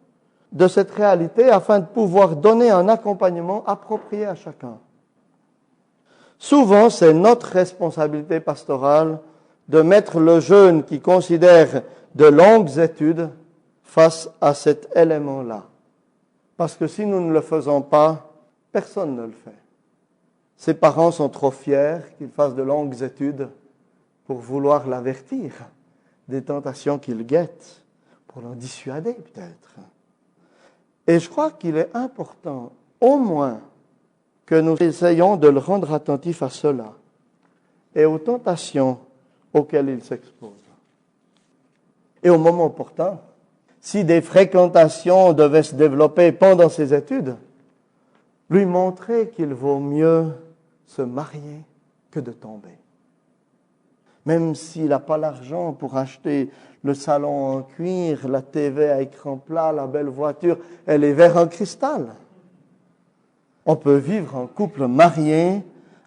A: de cette réalité afin de pouvoir donner un accompagnement approprié à chacun. Souvent, c'est notre responsabilité pastorale de mettre le jeune qui considère de longues études face à cet élément-là. Parce que si nous ne le faisons pas, personne ne le fait. Ses parents sont trop fiers qu'il fasse de longues études pour vouloir l'avertir des tentations qu'il guette, pour l'en dissuader peut-être. Et je crois qu'il est important, au moins, que nous essayons de le rendre attentif à cela et aux tentations auxquelles il s'expose. Et au moment opportun, si des fréquentations devaient se développer pendant ses études, lui montrer qu'il vaut mieux se marier que de tomber. Même s'il n'a pas l'argent pour acheter le salon en cuir, la TV à écran plat, la belle voiture et les verres en cristal. On peut vivre en couple marié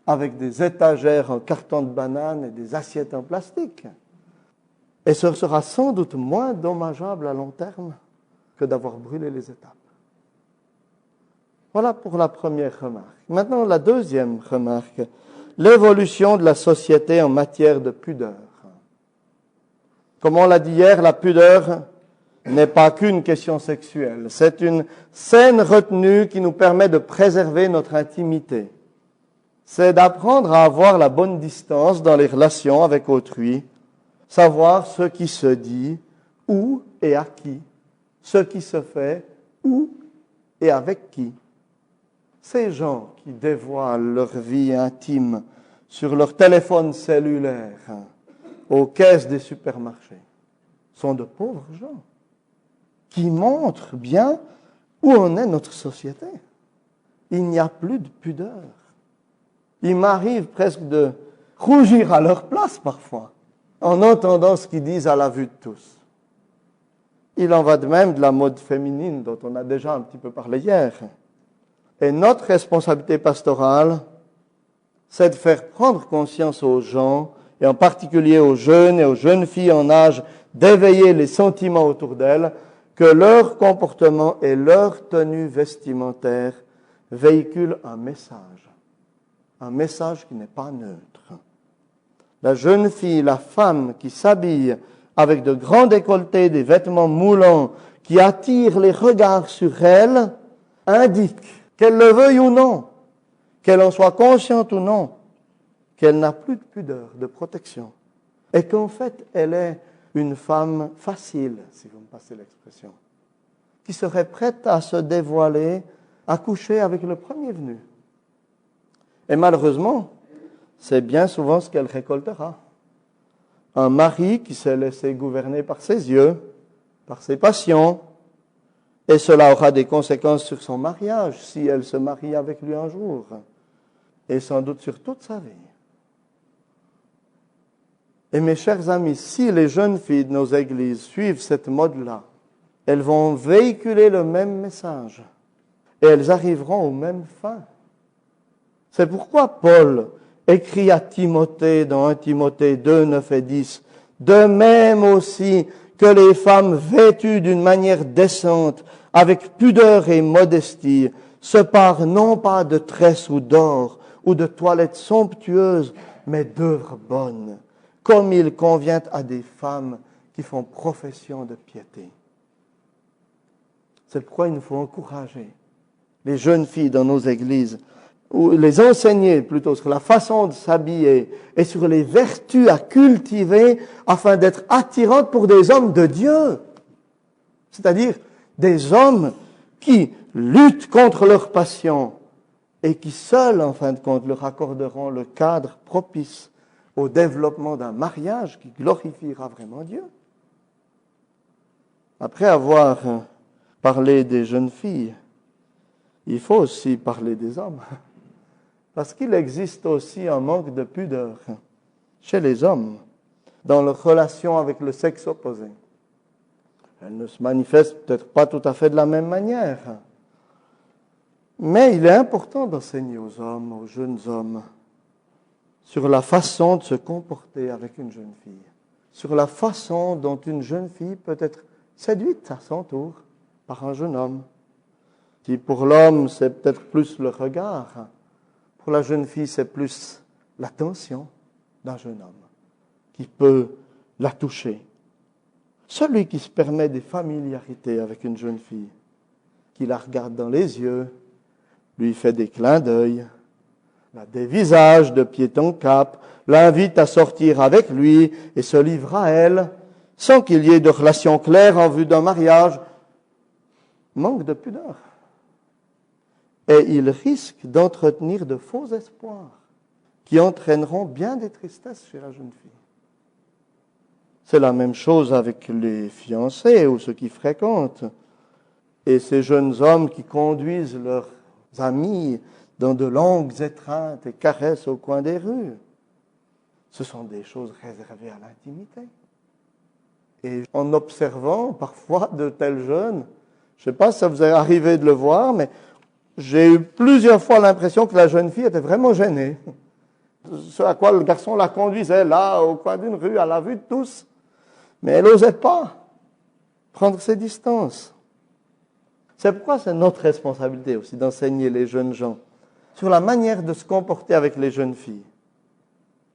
A: avec des étagères en carton de banane et des assiettes en plastique. Et ce sera sans doute moins dommageable à long terme que d'avoir brûlé les étapes. Voilà pour la première remarque. Maintenant, la deuxième remarque, l'évolution de la société en matière de pudeur. Comme on l'a dit hier, la pudeur n'est pas qu'une question sexuelle. C'est une saine retenue qui nous permet de préserver notre intimité. C'est d'apprendre à avoir la bonne distance dans les relations avec autrui, savoir ce qui se dit, où et à qui, ce qui se fait, où et avec qui. Ces gens qui dévoilent leur vie intime sur leur téléphone cellulaire, aux caisses des supermarchés, sont de pauvres gens qui montrent bien où en est notre société. Il n'y a plus de pudeur. Il m'arrive presque de rougir à leur place parfois, en entendant ce qu'ils disent à la vue de tous. Il en va de même de la mode féminine dont on a déjà un petit peu parlé hier. Et notre responsabilité pastorale, c'est de faire prendre conscience aux gens, et en particulier aux jeunes et aux jeunes filles en âge d'éveiller les sentiments autour d'elles, que leur comportement et leur tenue vestimentaire véhiculent un message qui n'est pas neutre. La jeune fille, la femme qui s'habille avec de grands décolletés, des vêtements moulants, qui attirent les regards sur elle, indique, qu'elle le veuille ou non, qu'elle en soit consciente ou non, qu'elle n'a plus de pudeur, de protection, et qu'en fait, elle est une femme facile, si vous me passez l'expression, qui serait prête à se dévoiler, à coucher avec le premier venu. Et malheureusement, c'est bien souvent ce qu'elle récoltera. Un mari qui s'est laissé gouverner par ses yeux, par ses passions, et cela aura des conséquences sur son mariage, si elle se marie avec lui un jour, et sans doute sur toute sa vie. Et mes chers amis, si les jeunes filles de nos églises suivent cette mode-là, elles vont véhiculer le même message et elles arriveront aux mêmes fins. C'est pourquoi Paul écrit à Timothée dans 1 Timothée 2, 9 et 10, « De même aussi que les femmes vêtues d'une manière décente, avec pudeur et modestie, se parent non pas de tresses ou d'or, ou de toilettes somptueuses, mais d'œuvres bonnes, comme il convient à des femmes qui font profession de piété. » C'est pourquoi il nous faut encourager les jeunes filles dans nos églises, ou les enseigner plutôt sur la façon de s'habiller et sur les vertus à cultiver afin d'être attirantes pour des hommes de Dieu. C'est-à-dire des hommes qui luttent contre leur passion et qui seuls, en fin de compte, leur accorderont le cadre propice au développement d'un mariage qui glorifiera vraiment Dieu. Après avoir parlé des jeunes filles, il faut aussi parler des hommes. Parce qu'il existe aussi un manque de pudeur chez les hommes dans leur relation avec le sexe opposé. Elle ne se manifeste peut-être pas tout à fait de la même manière. Mais il est important d'enseigner aux hommes, aux jeunes hommes, sur la façon de se comporter avec une jeune fille, sur la façon dont une jeune fille peut être séduite à son tour par un jeune homme. Si pour l'homme, c'est peut-être plus le regard, pour la jeune fille, c'est plus l'attention d'un jeune homme qui peut la toucher. Celui qui se permet des familiarités avec une jeune fille, qui la regarde dans les yeux, lui fait des clins d'œil, la dévisage de pied en cap, l'invite à sortir avec lui et se livre à elle, sans qu'il y ait de relation claire en vue d'un mariage, manque de pudeur. Et il risque d'entretenir de faux espoirs qui entraîneront bien des tristesses chez la jeune fille. C'est la même chose avec les fiancés ou ceux qui fréquentent. Et ces jeunes hommes qui conduisent leurs amis dans de longues étreintes et caresses au coin des rues. Ce sont des choses réservées à l'intimité. Et en observant parfois de tels jeunes, je ne sais pas si ça vous est arrivé de le voir, mais j'ai eu plusieurs fois l'impression que la jeune fille était vraiment gênée. Ce à quoi le garçon la conduisait là, au coin d'une rue, à la vue de tous. Mais elle n'osait pas prendre ses distances. C'est pourquoi c'est notre responsabilité aussi d'enseigner les jeunes gens sur la manière de se comporter avec les jeunes filles,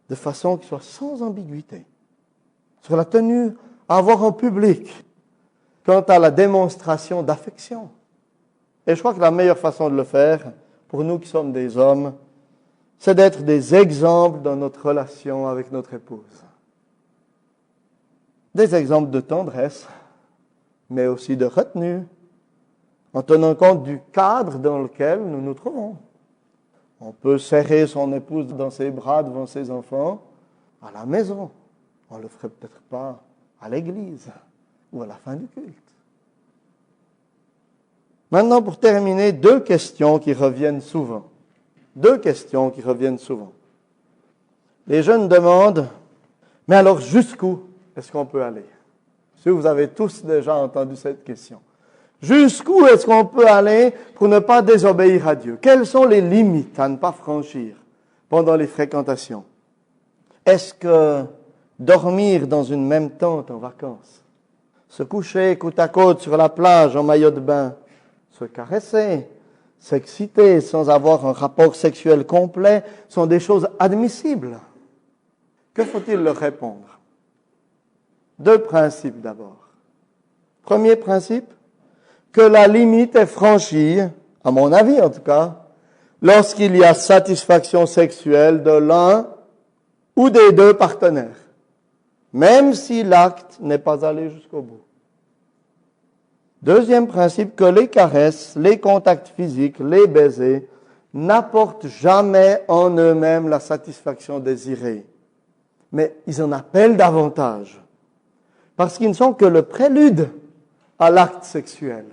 A: de façon qui soit sans ambiguïté, sur la tenue à avoir en public, quant à la démonstration d'affection. Et je crois que la meilleure façon de le faire, pour nous qui sommes des hommes, c'est d'être des exemples dans notre relation avec notre épouse. Des exemples de tendresse, mais aussi de retenue, en tenant compte du cadre dans lequel nous nous trouvons. On peut serrer son épouse dans ses bras devant ses enfants à la maison. On ne le ferait peut-être pas à l'église ou à la fin du culte. Maintenant, pour terminer, deux questions qui reviennent souvent. Les jeunes demandent, mais alors jusqu'où est-ce qu'on peut aller? Si vous avez tous déjà entendu cette question. Jusqu'où est-ce qu'on peut aller pour ne pas désobéir à Dieu? Quelles sont les limites à ne pas franchir pendant les fréquentations? Est-ce que dormir dans une même tente en vacances, se coucher côte à côte sur la plage en maillot de bain, se caresser, s'exciter sans avoir un rapport sexuel complet sont des choses admissibles? Que faut-il leur répondre? Deux principes d'abord. Premier principe, que la limite est franchie, à mon avis en tout cas, lorsqu'il y a satisfaction sexuelle de l'un ou des deux partenaires, même si l'acte n'est pas allé jusqu'au bout. Deuxième principe, que les caresses, les contacts physiques, les baisers n'apportent jamais en eux-mêmes la satisfaction désirée, mais ils en appellent davantage, parce qu'ils ne sont que le prélude à l'acte sexuel.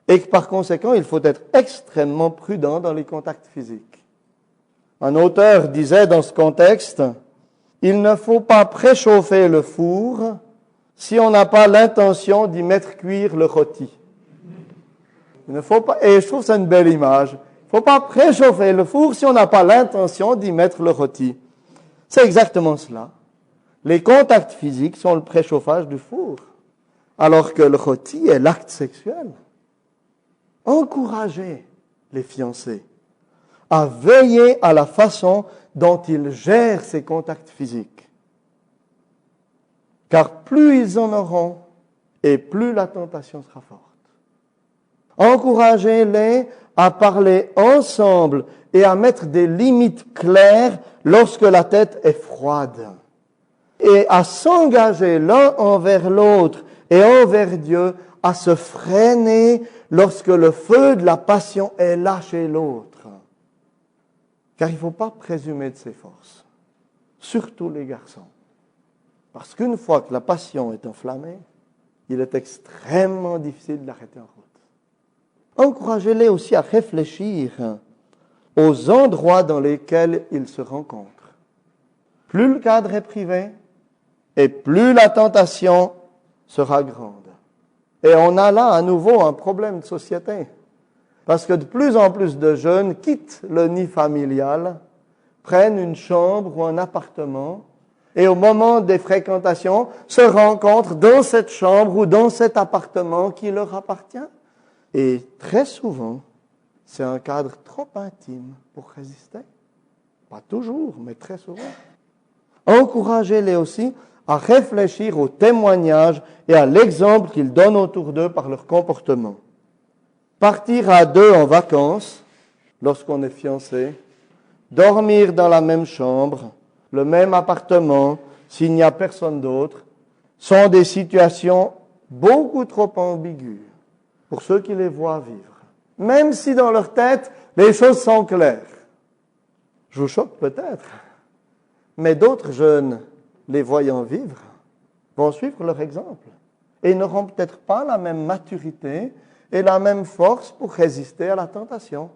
A: Et que par conséquent, il faut être extrêmement prudent dans les contacts physiques. Un auteur disait dans ce contexte, « Il ne faut pas préchauffer le four si on n'a pas l'intention d'y mettre cuire le rôti. Il ne faut pas, et je trouve ça une belle image, il ne faut pas préchauffer le four si on n'a pas l'intention d'y mettre le rôti. C'est exactement cela. Les contacts physiques sont le préchauffage du four, alors que le rôti est l'acte sexuel. Encouragez les fiancés à veiller à la façon dont ils gèrent ces contacts physiques. Car plus ils en auront, et plus la tentation sera forte. Encouragez-les à parler ensemble et à mettre des limites claires lorsque la tête est froide. Et à s'engager l'un envers l'autre et envers Dieu, à se freiner lorsque le feu de la passion est là chez l'autre. Car il ne faut pas présumer de ses forces, surtout les garçons. Parce qu'une fois que la passion est enflammée, il est extrêmement difficile d'arrêter en route. Encouragez-les aussi à réfléchir aux endroits dans lesquels ils se rencontrent. Plus le cadre est privé, et plus la tentation sera grande. Et on a là à nouveau un problème de société. Parce que de plus en plus de jeunes quittent le nid familial, prennent une chambre ou un appartement, et au moment des fréquentations, se rencontrent dans cette chambre ou dans cet appartement qui leur appartient. Et très souvent, c'est un cadre trop intime pour résister. Pas toujours, mais très souvent. Encouragez-les aussi à réfléchir aux témoignages et à l'exemple qu'ils donnent autour d'eux par leur comportement. Partir à deux en vacances, lorsqu'on est fiancé, dormir dans la même chambre, le même appartement, s'il n'y a personne d'autre, sont des situations beaucoup trop ambiguës pour ceux qui les voient vivre. Même si dans leur tête, les choses sont claires. Je vous choque peut-être, mais d'autres jeunes, les voyant vivre, vont suivre leur exemple et n'auront peut-être pas la même maturité et la même force pour résister à la tentation.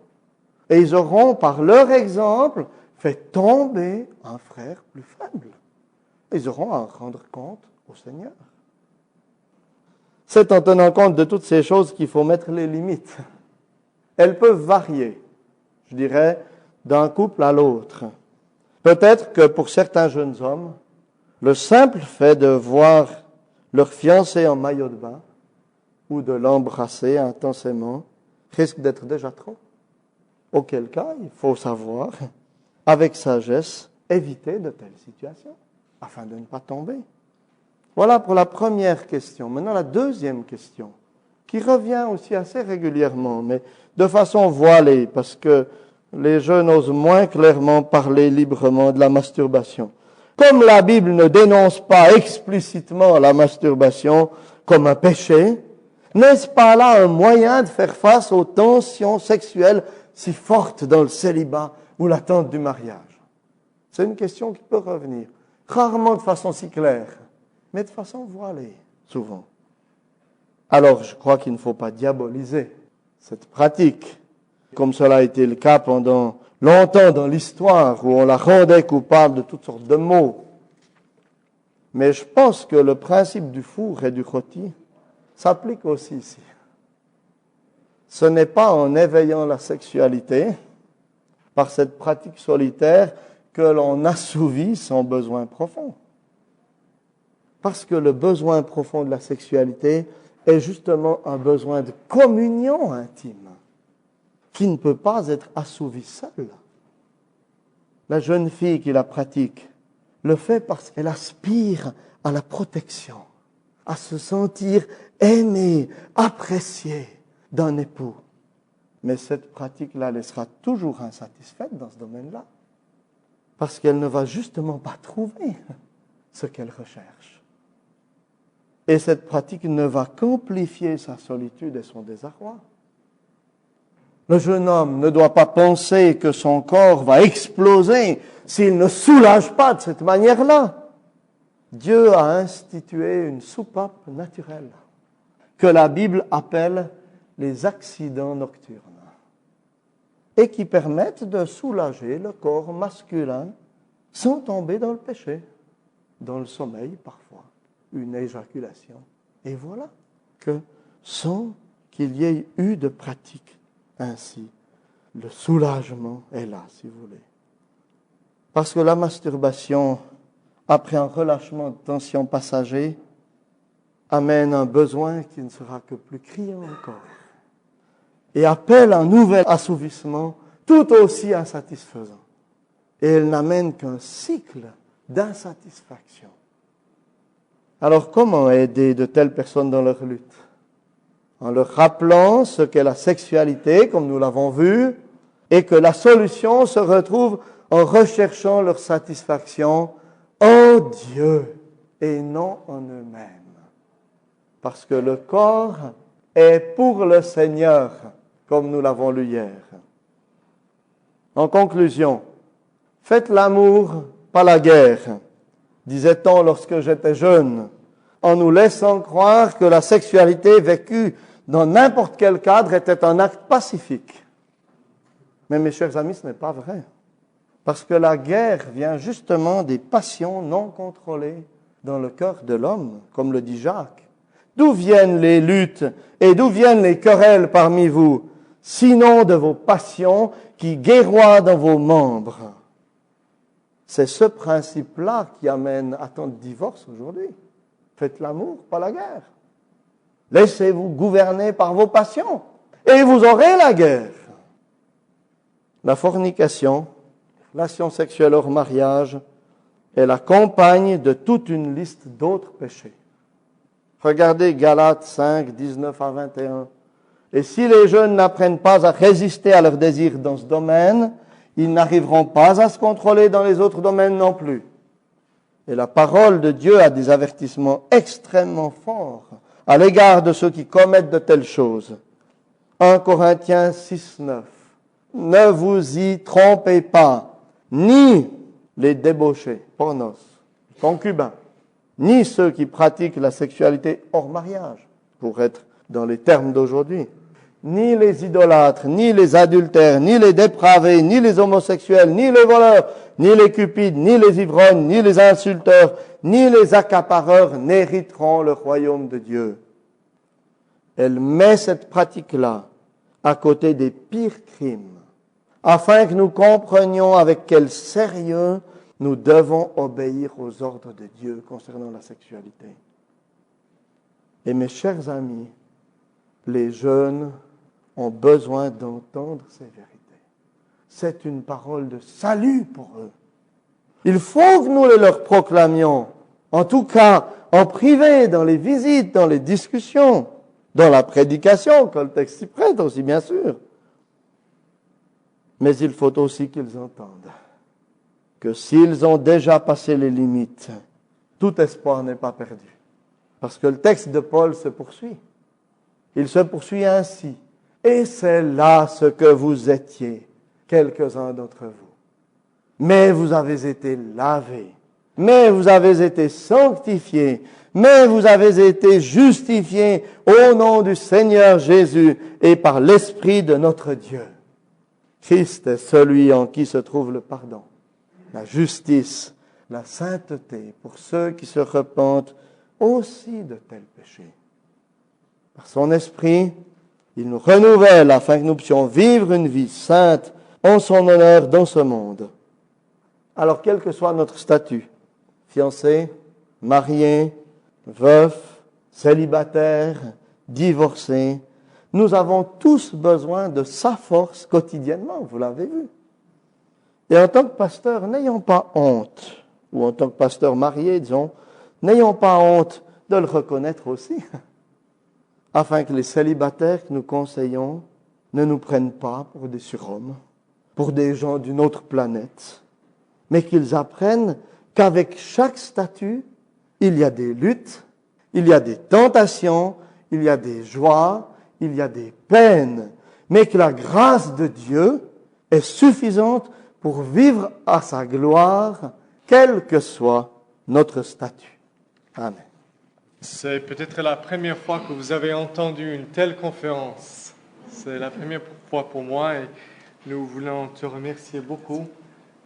A: Et ils auront, par leur exemple, fait tomber un frère plus faible. Ils auront à en rendre compte au Seigneur. C'est en tenant compte de toutes ces choses qu'il faut mettre les limites. Elles peuvent varier, je dirais, d'un couple à l'autre. Peut-être que pour certains jeunes hommes, le simple fait de voir leur fiancé en maillot de bain ou de l'embrasser intensément risque d'être déjà trop. Auquel cas, il faut savoir, avec sagesse, éviter de telles situations afin de ne pas tomber. Voilà pour la première question. Maintenant, la deuxième question, qui revient aussi assez régulièrement, mais de façon voilée, parce que les jeunes osent moins clairement parler librement de la masturbation. Comme la Bible ne dénonce pas explicitement la masturbation comme un péché, n'est-ce pas là un moyen de faire face aux tensions sexuelles si fortes dans le célibat ou l'attente du mariage? C'est une question qui peut revenir, rarement de façon si claire, mais de façon voilée, souvent. Alors, je crois qu'il ne faut pas diaboliser cette pratique, comme cela a été le cas pendant longtemps dans l'histoire, où on la rendait coupable de toutes sortes de maux. Mais je pense que le principe du four et du rôti s'applique aussi ici. Ce n'est pas en éveillant la sexualité, par cette pratique solitaire, que l'on assouvit son besoin profond. Parce que le besoin profond de la sexualité est justement un besoin de communion intime, qui ne peut pas être assouvi seul. La jeune fille qui la pratique le fait parce qu'elle aspire à la protection, à se sentir aimée, appréciée d'un époux. Mais cette pratique-là laissera toujours insatisfaite dans ce domaine-là, parce qu'elle ne va justement pas trouver ce qu'elle recherche. Et cette pratique ne va qu'amplifier sa solitude et son désarroi. Le jeune homme ne doit pas penser que son corps va exploser s'il ne soulage pas de cette manière-là. Dieu a institué une soupape naturelle que la Bible appelle les accidents nocturnes et qui permettent de soulager le corps masculin sans tomber dans le péché, dans le sommeil parfois. une éjaculation. Et voilà que sans qu'il y ait eu de pratique ainsi, le soulagement est là, si vous voulez. Parce que la masturbation, après un relâchement de tension passager, amène un besoin qui ne sera que plus criant encore et appelle un nouvel assouvissement tout aussi insatisfaisant. Et elle n'amène qu'un cycle d'insatisfaction. Alors comment aider de telles personnes dans leur lutte? En leur rappelant ce qu'est la sexualité, comme nous l'avons vu, et que la solution se retrouve en recherchant leur satisfaction en Dieu et non en eux-mêmes. Parce que le corps est pour le Seigneur, comme nous l'avons lu hier. En conclusion, faites l'amour, pas la guerre, disait-on lorsque j'étais jeune, en nous laissant croire que la sexualité vécue dans n'importe quel cadre était un acte pacifique. Mais mes chers amis, ce n'est pas vrai. Parce que la guerre vient justement des passions non contrôlées dans le cœur de l'homme, comme le dit Jacques. D'où viennent les luttes et d'où viennent les querelles parmi vous, sinon de vos passions qui guerroient dans vos membres? C'est ce principe-là qui amène à tant de divorces aujourd'hui. Faites l'amour, pas la guerre. Laissez-vous gouverner par vos passions et vous aurez la guerre. La fornication, relation sexuelle hors mariage, est la compagne de toute une liste d'autres péchés. Regardez Galates 5, 19 à 21. Et si les jeunes n'apprennent pas à résister à leurs désirs dans ce domaine, ils n'arriveront pas à se contrôler dans les autres domaines non plus. Et la parole de Dieu a des avertissements extrêmement forts à l'égard de ceux qui commettent de telles choses. 1 Corinthiens 6, 9. Ne vous y trompez pas, ni les débauchés, pornos, concubins, ni ceux qui pratiquent la sexualité hors mariage, pour être dans les termes d'aujourd'hui, ni les idolâtres, ni les adultères, ni les dépravés, ni les homosexuels, ni les voleurs, ni les cupides, ni les ivrognes, ni les insulteurs, ni les accapareurs n'hériteront le royaume de Dieu. Elle met cette pratique-là à côté des pires crimes, afin que nous comprenions avec quel sérieux nous devons obéir aux ordres de Dieu concernant la sexualité. Et mes chers amis, les jeunes ont besoin d'entendre ces vérités. C'est une parole de salut pour eux. Il faut que nous les leur proclamions, en tout cas en privé, dans les visites, dans les discussions, dans la prédication, quand le texte s'y prête aussi, bien sûr. Mais il faut aussi qu'ils entendent que s'ils ont déjà passé les limites, tout espoir n'est pas perdu. Parce que le texte de Paul se poursuit. Il se poursuit ainsi. Et c'est là ce que vous étiez, quelques-uns d'entre vous. Mais vous avez été lavés, mais vous avez été sanctifiés, mais vous avez été justifiés au nom du Seigneur Jésus et par l'Esprit de notre Dieu. Christ est celui en qui se trouve le pardon, la justice, la sainteté pour ceux qui se repentent aussi de tels péchés. Par son Esprit, il nous renouvelle afin que nous puissions vivre une vie sainte en son honneur dans ce monde. Alors, quel que soit notre statut, fiancé, marié, veuf, célibataire, divorcé, nous avons tous besoin de sa force quotidiennement, vous l'avez vu. Et en tant que pasteur, n'ayons pas honte, ou en tant que pasteur marié, disons, n'ayons pas honte de le reconnaître aussi, afin que les célibataires que nous conseillons ne nous prennent pas pour des surhommes, pour des gens d'une autre planète, mais qu'ils apprennent qu'avec chaque statut, il y a des luttes, il y a des tentations, il y a des joies, il y a des peines, mais que la grâce de Dieu est suffisante pour vivre à sa gloire, quel que soit notre statut. Amen.
B: C'est peut-être la première fois que vous avez entendu une telle conférence. C'est la première fois pour moi et nous voulons te remercier beaucoup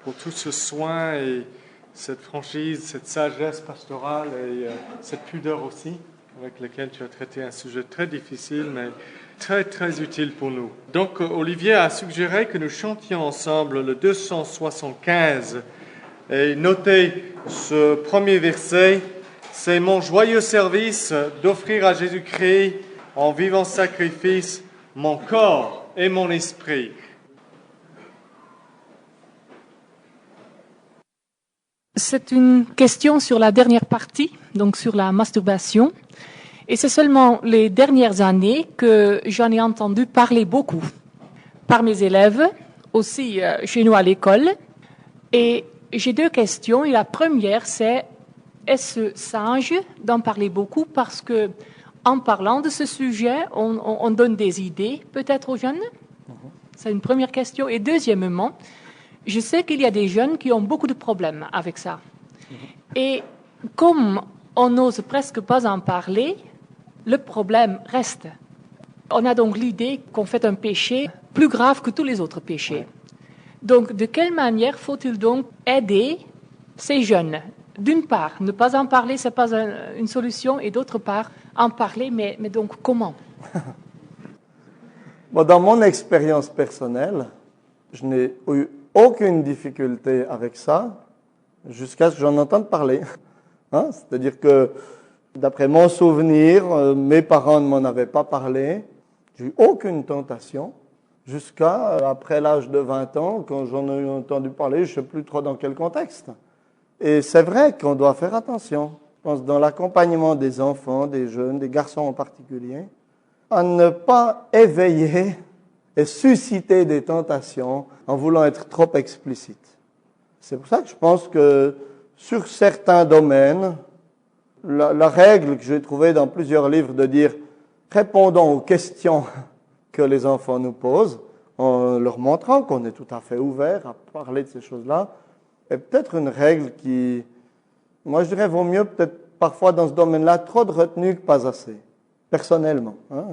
B: pour tout ce soin et cette franchise, cette sagesse pastorale et cette pudeur aussi, avec laquelle tu as traité un sujet très difficile, mais très, très utile pour nous. Donc, Olivier a suggéré que nous chantions ensemble le 275 et notez ce premier verset. C'est mon joyeux service d'offrir à Jésus-Christ en vivant sacrifice mon corps et mon esprit.
C: C'est une question sur la dernière partie, donc sur la masturbation. Et c'est seulement les dernières années que j'en ai entendu parler beaucoup. Par mes élèves, aussi chez nous à l'école. Et j'ai deux questions. Et la première, c'est, est-ce sage d'en parler beaucoup? Parce que en parlant de ce sujet, on donne des idées peut-être aux jeunes. C'est une première question. Et deuxièmement, je sais qu'il y a des jeunes qui ont beaucoup de problèmes avec ça. Et comme on n'ose presque pas en parler, le problème reste. On a donc l'idée qu'on fait un péché plus grave que tous les autres péchés. Donc, de quelle manière faut-il donc aider ces jeunes? D'une part, ne pas en parler, ce n'est pas une solution, et d'autre part, en parler, mais donc comment?
A: Bon, dans mon expérience personnelle, je n'ai eu aucune difficulté avec ça jusqu'à ce que j'en entende parler. Hein? C'est-à-dire que, d'après mon souvenir, mes parents ne m'en avaient pas parlé. J'ai eu aucune tentation jusqu'à après l'âge de 20 ans, quand j'en ai entendu parler, je ne sais plus trop dans quel contexte. Et c'est vrai qu'on doit faire attention, je pense, dans l'accompagnement des enfants, des jeunes, des garçons en particulier, à ne pas éveiller et susciter des tentations en voulant être trop explicite. C'est pour ça que je pense que sur certains domaines, la règle que j'ai trouvée dans plusieurs livres de dire « répondons aux questions que les enfants nous posent », en leur montrant qu'on est tout à fait ouvert à parler de ces choses-là, est peut-être une règle qui, moi je dirais, vaut mieux peut-être parfois dans ce domaine-là trop de retenue que pas assez, personnellement. Hein.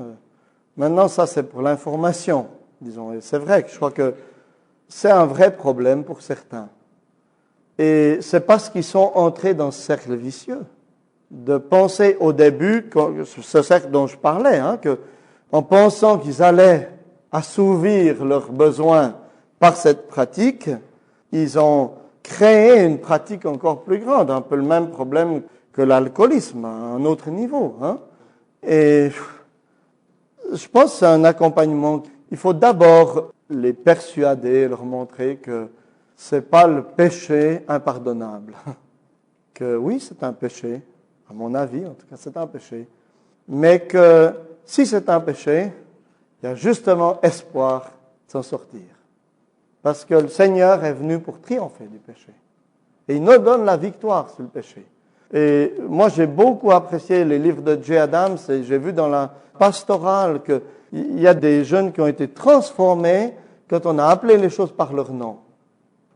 A: Maintenant, ça c'est pour l'information, disons. Et c'est vrai que je crois que c'est un vrai problème pour certains. Et c'est parce qu'ils sont entrés dans ce cercle vicieux, de penser au début, ce cercle dont je parlais, hein, que en pensant qu'ils allaient assouvir leurs besoins par cette pratique, ils ont créé une pratique encore plus grande, un peu le même problème que l'alcoolisme, à un autre niveau. Hein. Et je pense que c'est un accompagnement. Il faut d'abord les persuader, leur montrer que c'est pas le péché impardonnable. Que oui, c'est un péché, à mon avis, en tout cas, c'est un péché. Mais que si c'est un péché, il y a justement espoir de s'en sortir. Parce que le Seigneur est venu pour triompher du péché. Et il nous donne la victoire sur le péché. Et moi, j'ai beaucoup apprécié les livres de Jay Adams et j'ai vu dans la pastorale qu'il y a des jeunes qui ont été transformés quand on a appelé les choses par leur nom.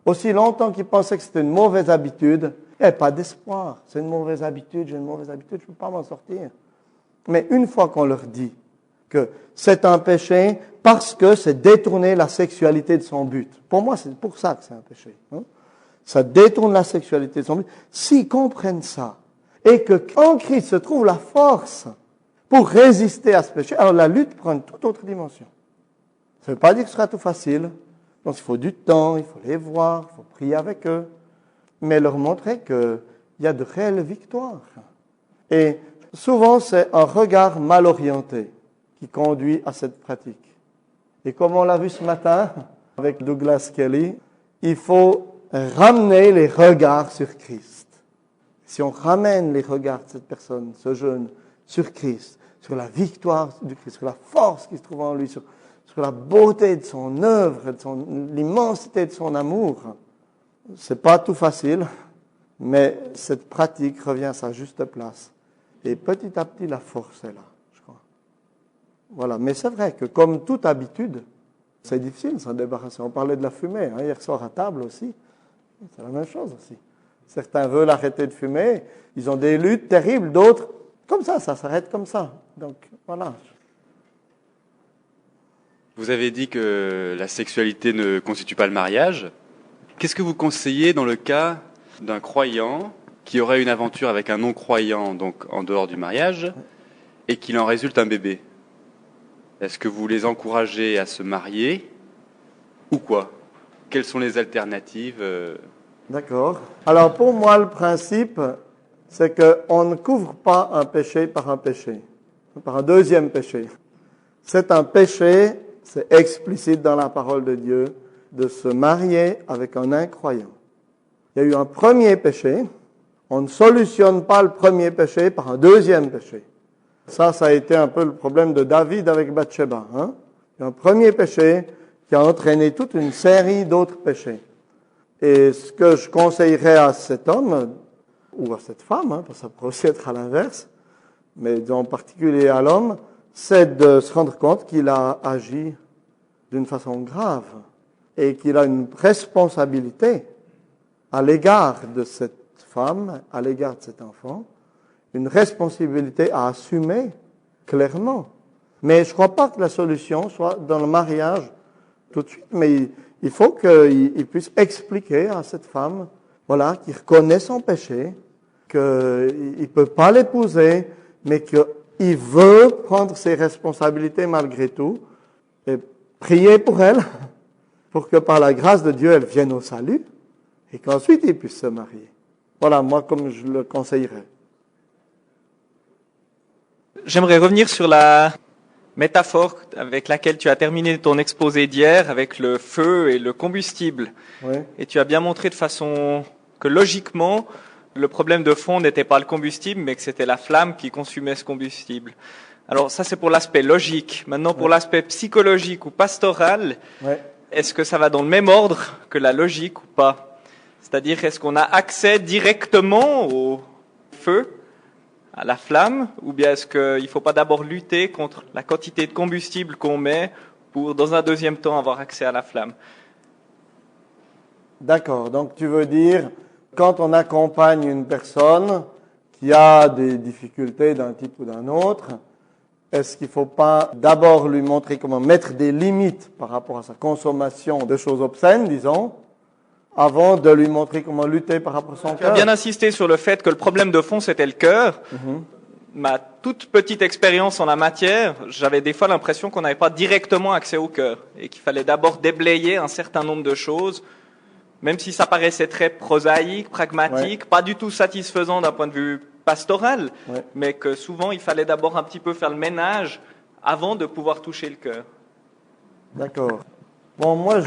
A: Aussi longtemps qu'ils pensaient que c'était une mauvaise habitude, il n'y avait pas d'espoir. C'est une mauvaise habitude, j'ai une mauvaise habitude, je ne peux pas m'en sortir. Mais une fois qu'on leur dit que c'est un péché parce que c'est détourner la sexualité de son but. Pour moi, c'est pour ça que c'est un péché. Hein? Ça détourne la sexualité de son but. S'ils comprennent ça et que en Christ se trouve la force pour résister à ce péché, alors la lutte prend une toute autre dimension. Ça ne veut pas dire que ce sera tout facile. Donc il faut du temps, il faut les voir, il faut prier avec eux, mais leur montrer qu'il y a de réelles victoires. Et souvent, c'est un regard mal orienté qui conduit à cette pratique. Et comme on l'a vu ce matin avec Douglas Kelly, il faut ramener les regards sur Christ. Si on ramène les regards de cette personne, ce jeune, sur Christ, sur la victoire du Christ, sur la force qui se trouve en lui, sur la beauté de son œuvre, l'immensité de son amour, c'est pas tout facile, mais cette pratique revient à sa juste place. Et petit à petit, la force est là, je crois. Voilà. Mais c'est vrai que comme toute habitude, c'est difficile de s'en débarrasser. On parlait de la fumée, hein, hier soir à table aussi. C'est la même chose aussi. Certains veulent arrêter de fumer, ils ont des luttes terribles, d'autres, comme ça s'arrête comme ça. Donc, voilà.
D: Vous avez dit que la sexualité ne constitue pas le mariage. Qu'est-ce que vous conseillez dans le cas d'un croyant qui aurait une aventure avec un non-croyant, donc en dehors du mariage, et qu'il en résulte un bébé. Est-ce que vous les encouragez à se marier ou quoi? Quelles sont les alternatives?
A: D'accord. Alors pour moi, le principe, c'est qu'on ne couvre pas un péché, par un deuxième péché. C'est un péché, c'est explicite dans la parole de Dieu, de se marier avec un incroyant. Il y a eu un premier péché, on ne solutionne pas le premier péché par un deuxième péché. Ça a été un peu le problème de David avec Bathsheba. Il y a un premier péché qui a entraîné toute une série d'autres péchés. Et ce que je conseillerais à cet homme, ou à cette femme, parce que ça pourrait aussi être à l'inverse, mais en particulier à l'homme, c'est de se rendre compte qu'il a agi d'une façon grave et qu'il a une responsabilité à l'égard de cette femme, à l'égard de cet enfant, une responsabilité à assumer clairement. Mais je ne crois pas que la solution soit dans le mariage tout de suite, mais il faut qu'il puisse expliquer à cette femme, voilà, qu'il reconnaît son péché, qu'il ne peut pas l'épouser, mais qu'il veut prendre ses responsabilités malgré tout, et prier pour elle, pour que par la grâce de Dieu, elle vienne au salut, et qu'ensuite il puisse se marier. Voilà, moi, comme je le conseillerais.
E: J'aimerais revenir sur la métaphore avec laquelle tu as terminé ton exposé d'hier, avec le feu et le combustible.
A: Oui.
E: Et tu as bien montré de façon que logiquement, le problème de fond n'était pas le combustible, mais que c'était la flamme qui consumait ce combustible. Alors ça, c'est pour l'aspect logique. Maintenant, pour l'aspect psychologique ou pastoral, est-ce que ça va dans le même ordre que la logique ou pas? C'est-à-dire, est-ce qu'on a accès directement au feu, à la flamme, ou bien est-ce qu'il ne faut pas d'abord lutter contre la quantité de combustible qu'on met pour, dans un deuxième temps, avoir accès à la flamme?
A: D'accord, donc tu veux dire, quand on accompagne une personne qui a des difficultés d'un type ou d'un autre, est-ce qu'il ne faut pas d'abord lui montrer comment mettre des limites par rapport à sa consommation de choses obscènes, disons, avant de lui montrer comment lutter par rapport à son cœur?
E: Tu as bien insisté sur le fait que le problème de fond, c'était le cœur. Ma toute petite expérience en la matière, j'avais des fois l'impression qu'on n'avait pas directement accès au cœur et qu'il fallait d'abord déblayer un certain nombre de choses, même si ça paraissait très prosaïque, pragmatique, pas du tout satisfaisant d'un point de vue pastoral, mais que souvent il fallait d'abord un petit peu faire le ménage avant de pouvoir toucher le cœur.
A: D'accord. Bon, moi,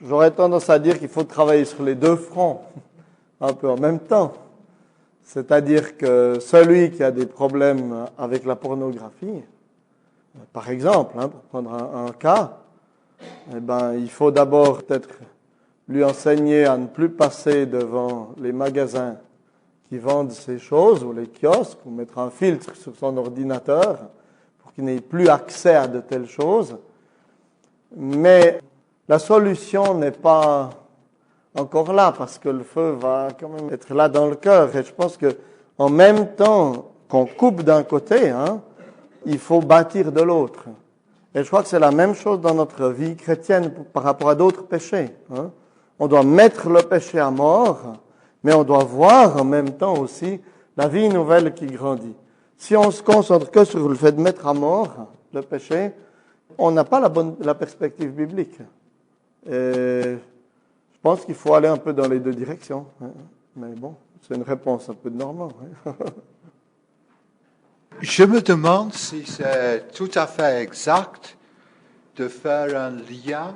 A: j'aurais tendance à dire qu'il faut travailler sur les deux fronts, un peu en même temps. C'est-à-dire que celui qui a des problèmes avec la pornographie, par exemple, pour prendre un cas, il faut d'abord peut-être lui enseigner à ne plus passer devant les magasins qui vendent ces choses, ou les kiosques, ou mettre un filtre sur son ordinateur pour qu'il n'ait plus accès à de telles choses. Mais la solution n'est pas encore là, parce que le feu va quand même être là dans le cœur. Et je pense que en même temps qu'on coupe d'un côté, il faut bâtir de l'autre. Et je crois que c'est la même chose dans notre vie chrétienne par rapport à d'autres péchés. On doit mettre le péché à mort, mais on doit voir en même temps aussi la vie nouvelle qui grandit. Si on se concentre que sur le fait de mettre à mort le péché, on n'a pas la perspective biblique. Et je pense qu'il faut aller un peu dans les deux directions. Mais bon, c'est une réponse un peu de Normand.
F: Je me demande si c'est tout à fait exact de faire un lien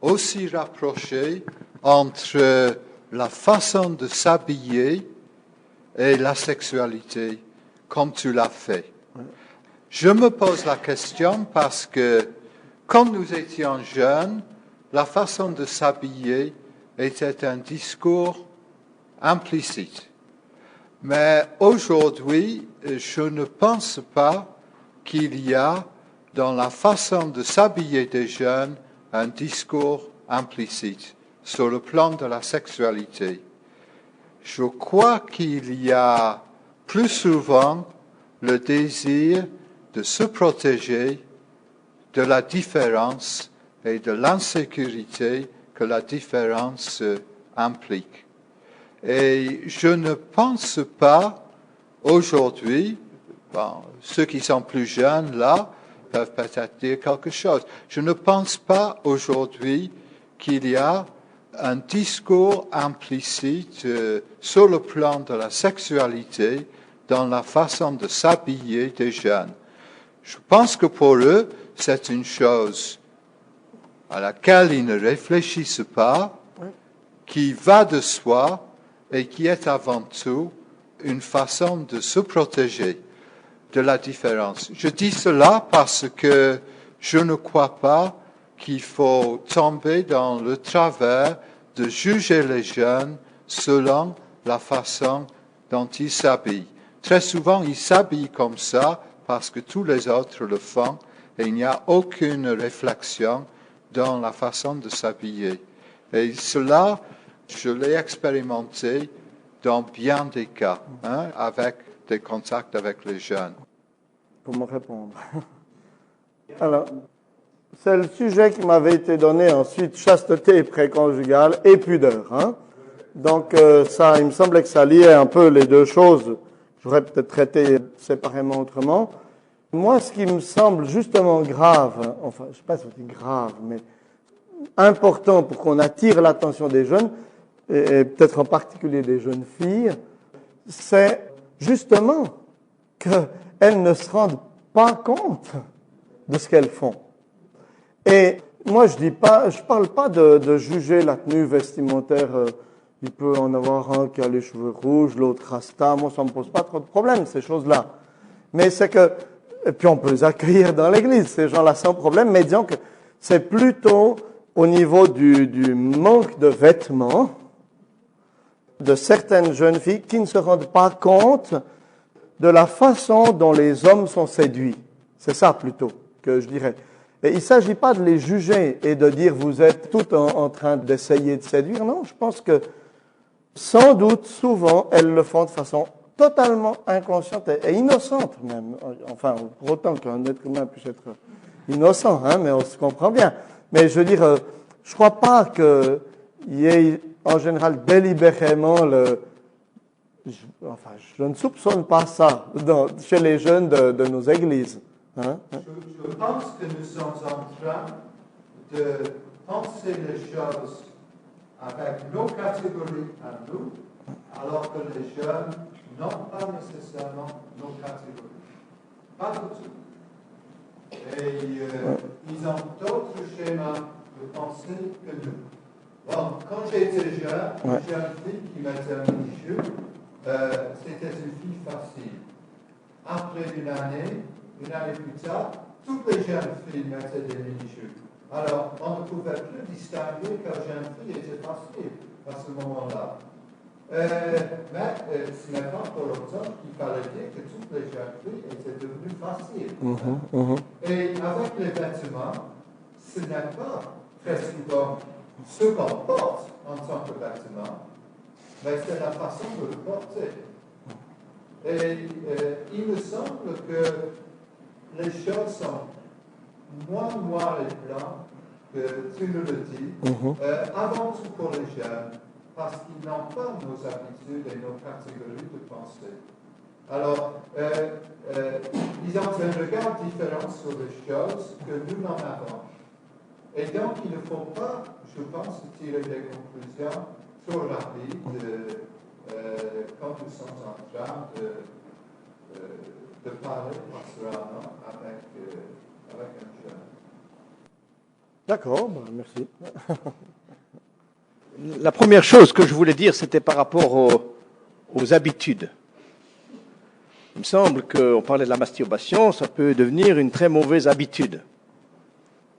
F: aussi rapproché entre la façon de s'habiller et la sexualité, comme tu l'as fait. Je me pose la question parce que quand nous étions jeunes, la façon de s'habiller était un discours implicite. Mais aujourd'hui, je ne pense pas qu'il y a dans la façon de s'habiller des jeunes un discours implicite sur le plan de la sexualité. Je crois qu'il y a plus souvent le désir de se protéger de la différence et de l'insécurité que la différence implique. Et je ne pense pas aujourd'hui, ceux qui sont plus jeunes là peuvent peut-être dire quelque chose, je ne pense pas aujourd'hui qu'il y a un discours implicite sur le plan de la sexualité dans la façon de s'habiller des jeunes. Je pense que pour eux, c'est une chose à laquelle ils ne réfléchissent pas, qui va de soi et qui est avant tout une façon de se protéger de la différence. Je dis cela parce que je ne crois pas qu'il faut tomber dans le travers de juger les jeunes selon la façon dont ils s'habillent. Très souvent, ils s'habillent comme ça parce que tous les autres le font et il n'y a aucune réflexion dans la façon de s'habiller. Et cela, je l'ai expérimenté dans bien des cas, avec des contacts avec les jeunes.
A: Pour me répondre. Alors, c'est le sujet qui m'avait été donné ensuite, chasteté préconjugale et pudeur. Donc ça, il me semblait que ça liait un peu les deux choses. J'aurais peut-être traité séparément autrement. Moi, ce qui me semble justement grave, enfin, je ne sais pas si c'est grave, mais important pour qu'on attire l'attention des jeunes, et peut-être en particulier des jeunes filles, c'est justement qu'elles ne se rendent pas compte de ce qu'elles font. Et moi, je parle pas de juger la tenue vestimentaire. Il peut en avoir un qui a les cheveux rouges, l'autre rasta. Moi, ça me pose pas trop de problème, ces choses-là. Mais c'est que, et puis on peut les accueillir dans l'église, ces gens-là sans problème, mais disons que c'est plutôt au niveau du manque de vêtements de certaines jeunes filles qui ne se rendent pas compte de la façon dont les hommes sont séduits. C'est ça plutôt que je dirais. Et il ne s'agit pas de les juger et de dire vous êtes tout en train d'essayer de séduire. Non, je pense que sans doute, souvent, elles le font de façon totalement inconsciente et innocente même. Enfin, pour autant qu'un être humain puisse être innocent, mais on se comprend bien. Mais je veux dire, je ne crois pas qu'il y ait en général délibérément je ne soupçonne pas ça chez les jeunes de nos églises.
F: Je pense que nous sommes en train de penser les choses avec nos catégories à nous, alors que les jeunes n'ont pas nécessairement nos catégories. Pas du tout. Et ils ont d'autres schémas de pensée que nous. Bon, quand j'étais jeune, une jeune fille qui mettait un mini-jupe, c'était une fille facile. Après une année plus tard, toutes les jeunes filles mettaient des mini-jupes. Alors, on ne pouvait plus distinguer quelle jeune fille était facile à ce moment-là. Mais ce n'est pas pour autant qu'il fallait dire que toutes les jeunes filles étaient devenues faciles. Et avec les vêtements, ce n'est pas très souvent ce qu'on porte en tant que vêtement, mais c'est la façon de le porter. Et il me semble que les choses sont moins noires et blancs que tu nous le dis, avant tout pour les jeunes, parce qu'ils n'ont pas nos habitudes et nos catégories de pensée. Alors, ils ont un regard différent sur les choses que nous n'en avons. Et donc, il ne faut pas, je pense, tirer des conclusions trop rapides quand nous sommes en train de parler pastoralement avec un jeune.
A: D'accord, merci.
G: La première chose que je voulais dire, c'était par rapport aux habitudes. Il me semble qu'on parlait de la masturbation, ça peut devenir une très mauvaise habitude.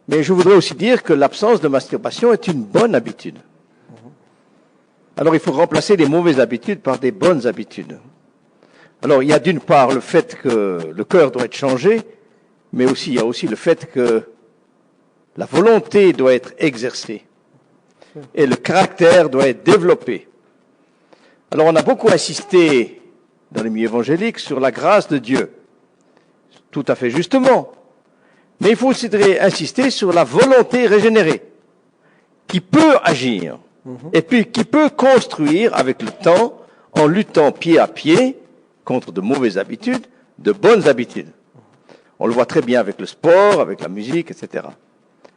G: Mais je voudrais aussi dire que l'absence de masturbation est une bonne habitude. Alors il faut remplacer les mauvaises habitudes par des bonnes habitudes. Alors il y a d'une part le fait que le cœur doit être changé, mais aussi il y a aussi le fait que la volonté doit être exercée et le caractère doit être développé. Alors on a beaucoup insisté dans les milieux évangéliques sur la grâce de Dieu, tout à fait justement. Mais il faut aussi insister sur la volonté régénérée, qui peut agir et puis qui peut construire avec le temps, en luttant pied à pied contre de mauvaises habitudes, de bonnes habitudes. On le voit très bien avec le sport, avec la musique, etc.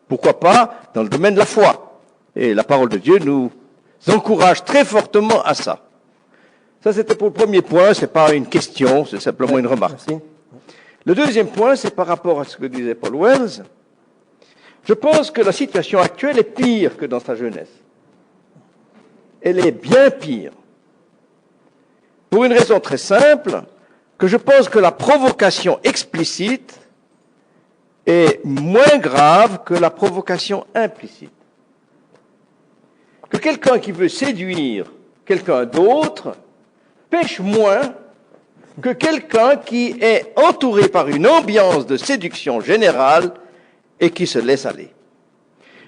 G: Pourquoi pas dans le domaine de la foi? Et la parole de Dieu nous encourage très fortement à ça. Ça, c'était pour le premier point, c'est pas une question, c'est simplement une remarque.
A: Merci.
G: Le deuxième point, c'est par rapport à ce que disait Paul Wells. Je pense que la situation actuelle est pire que dans sa jeunesse. Elle est bien pire. Pour une raison très simple, que je pense que la provocation explicite est moins grave que la provocation implicite. Que quelqu'un qui veut séduire quelqu'un d'autre pêche moins que quelqu'un qui est entouré par une ambiance de séduction générale et qui se laisse aller.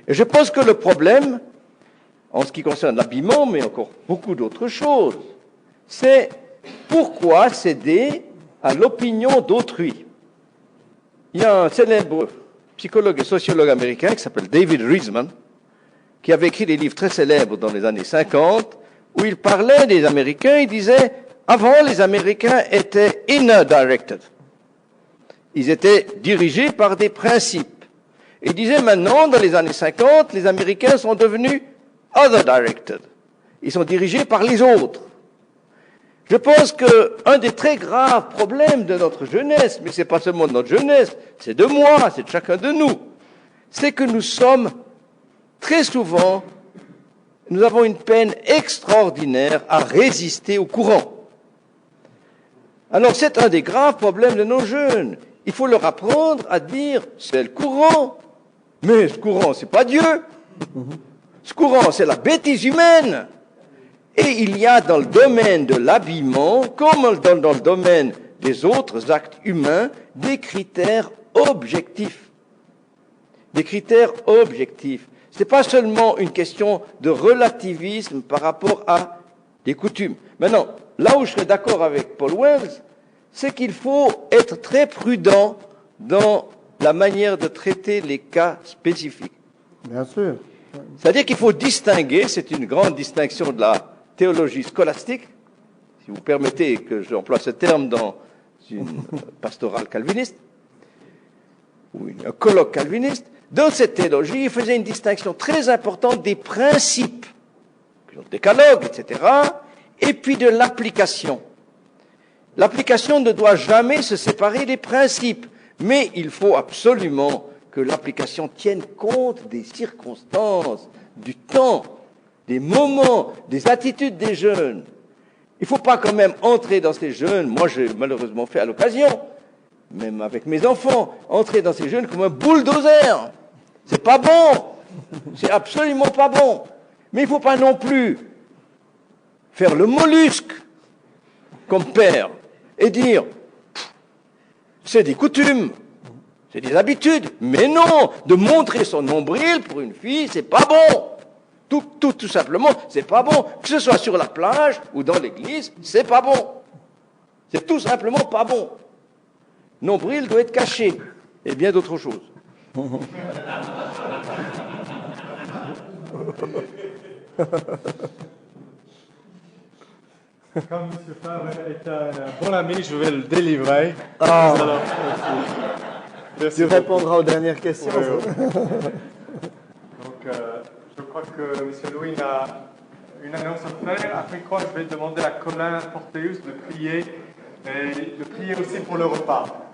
G: Et je pense que le problème, en ce qui concerne l'habillement, mais encore beaucoup d'autres choses, c'est pourquoi céder à l'opinion d'autrui. Il y a un célèbre psychologue et sociologue américain qui s'appelle David Riesman, qui avait écrit des livres très célèbres dans les années 50, où il parlait des Américains, il disait, avant, les Américains étaient inner directed. Ils étaient dirigés par des principes. Il disait maintenant, dans les années 50, les Américains sont devenus other directed. Ils sont dirigés par les autres. Je pense qu'un des très graves problèmes de notre jeunesse, mais ce n'est pas seulement de notre jeunesse, c'est de moi, c'est de chacun de nous, c'est que nous sommes très souvent, nous avons une peine extraordinaire à résister au courant. Alors c'est un des graves problèmes de nos jeunes. Il faut leur apprendre à dire, c'est le courant. Mais ce courant, c'est pas Dieu. Ce courant, c'est la bêtise humaine. Et il y a dans le domaine de l'habillement, comme dans le domaine des autres actes humains, des critères objectifs. Des critères objectifs. Ce n'est pas seulement une question de relativisme par rapport à des coutumes. Maintenant, là où je serais d'accord avec Paul Wells, c'est qu'il faut être très prudent dans la manière de traiter les cas spécifiques.
A: Bien sûr.
G: C'est-à-dire qu'il faut distinguer, c'est une grande distinction de la théologie scolastique, si vous permettez que j'emploie ce terme dans une pastorale calviniste, ou un colloque calviniste. Dans cette théologie, il faisait une distinction très importante des principes, le décalogue, etc., et puis de l'application. L'application ne doit jamais se séparer des principes, mais il faut absolument que l'application tienne compte des circonstances, du temps, des moments, des attitudes des jeunes. Il ne faut pas quand même entrer dans ces jeunes, moi j'ai malheureusement fait à l'occasion, même avec mes enfants, entrer dans ces jeunes comme un bulldozer. C'est pas bon, c'est absolument pas bon. Mais il ne faut pas non plus faire le mollusque comme père et dire c'est des coutumes, c'est des habitudes. Mais non, de montrer son nombril pour une fille, c'est pas bon. Tout simplement, c'est pas bon. Que ce soit sur la plage ou dans l'église, c'est pas bon. C'est tout simplement pas bon. Nombril doit être caché et bien d'autres choses.
B: Comme M. Favre est un bon ami, je vais le délivrer.
A: Ah,
B: Alors, merci
A: tu
B: beaucoup.
A: répondras aux dernières questions.
B: Oui, oui. Donc, je crois que M. Louis a une annonce à faire. Après quoi, je vais demander à Colin Porteus de prier et de prier aussi pour le repas.